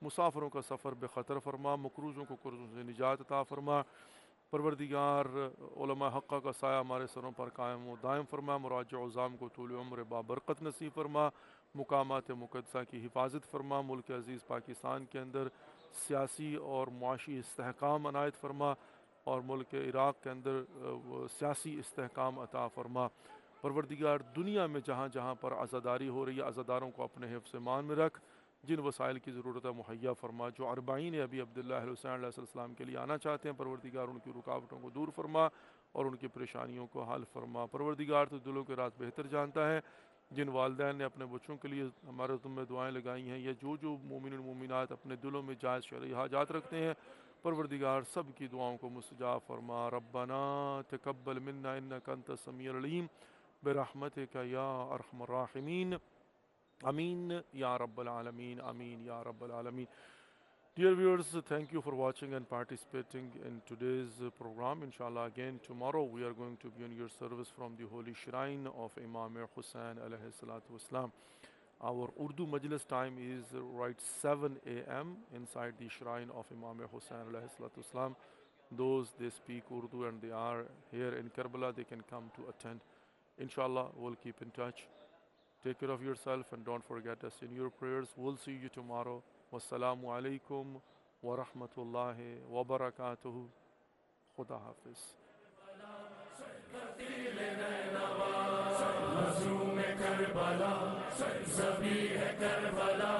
[SPEAKER 1] مسافروں کا سفر بے خطر فرما، مقروضوں کو قرضوں سے نجات عطا فرما۔ پروردگار، علماء حقہ کا سایہ ہمارے سروں پر قائم و دائم فرما۔ مراجع عظام کو طول عمر بابرکت نصیب فرما۔ مقامات مقدسہ کی حفاظت فرما۔ ملک عزیز پاکستان کے اندر سیاسی اور معاشی استحکام عنایت فرما، اور ملک عراق کے اندر سیاسی استحکام عطا فرما۔ پروردگار، دنیا میں جہاں جہاں پر عزاداری ہو رہی ہے، عزاداروں کو اپنے حفظ ایمان میں رکھ، جن وسائل کی ضرورت ہے مہیا فرما۔ جو اربعین ابی عبداللہ الحسین علیہ السلام کے لیے آنا چاہتے ہیں، پروردگار ان کی رکاوٹوں کو دور فرما اور ان کی پریشانیوں کو حل فرما۔ پروردگار، تو دلوں کے راز بہتر جانتا ہے۔ جن والدین نے اپنے بچوں کے لیے ہمارے ذمہ دعائیں لگائی ہیں، یا جو مومن المومنات اپنے دلوں میں جائز شرعی حاجات رکھتے ہیں، پروردگار سب کی دعاؤں کو مستجاب فرما۔ ربنا تقبل منا انک انت السمیع العلیم برحمتک یا ارحم الراحمین، آمین یا رب العالمین، آمین یا رب العالمین۔ Dear viewers, thank you for watching and participating in today's program. Inshallah, again tomorrow we are going to be on your service from the holy shrine of Imam Hussain alayhi salatu wassalam. Our Urdu Majlis time is right 7 a.m. inside the shrine of Imam Hussain alayhi salatu wassalam. Those they speak Urdu and they are here in Karbala, they can come to attend. Inshallah, we'll keep in touch. Take care of yourself and don't forget us in your prayers. We'll see you tomorrow. Wassalamu alaikum wa rahmatullahi wa barakatuhu. Khuda Hafiz.
[SPEAKER 2] مظلوم کربلا، ذبیح کربلا،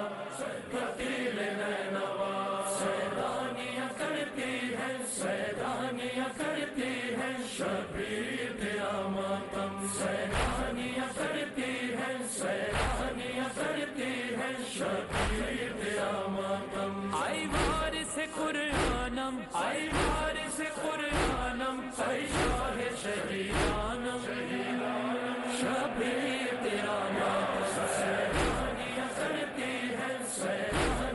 [SPEAKER 2] قتیل نینوا، سیدانیاں کرتی ہیں، سیدانیاں کرتی ہیں، شبیر تیرا ماتم، سیدانیاں کرتی ہیں، سیدانیاں کرتی ہیں، شبیر تیرا ماتم۔ آئی وارث قرآنم، آئی وارث قرآنم، آئی شاہ شہیدانم، شبیر تیرا ماتم، سیدانیاں کرتی ہیں، سیدانیاں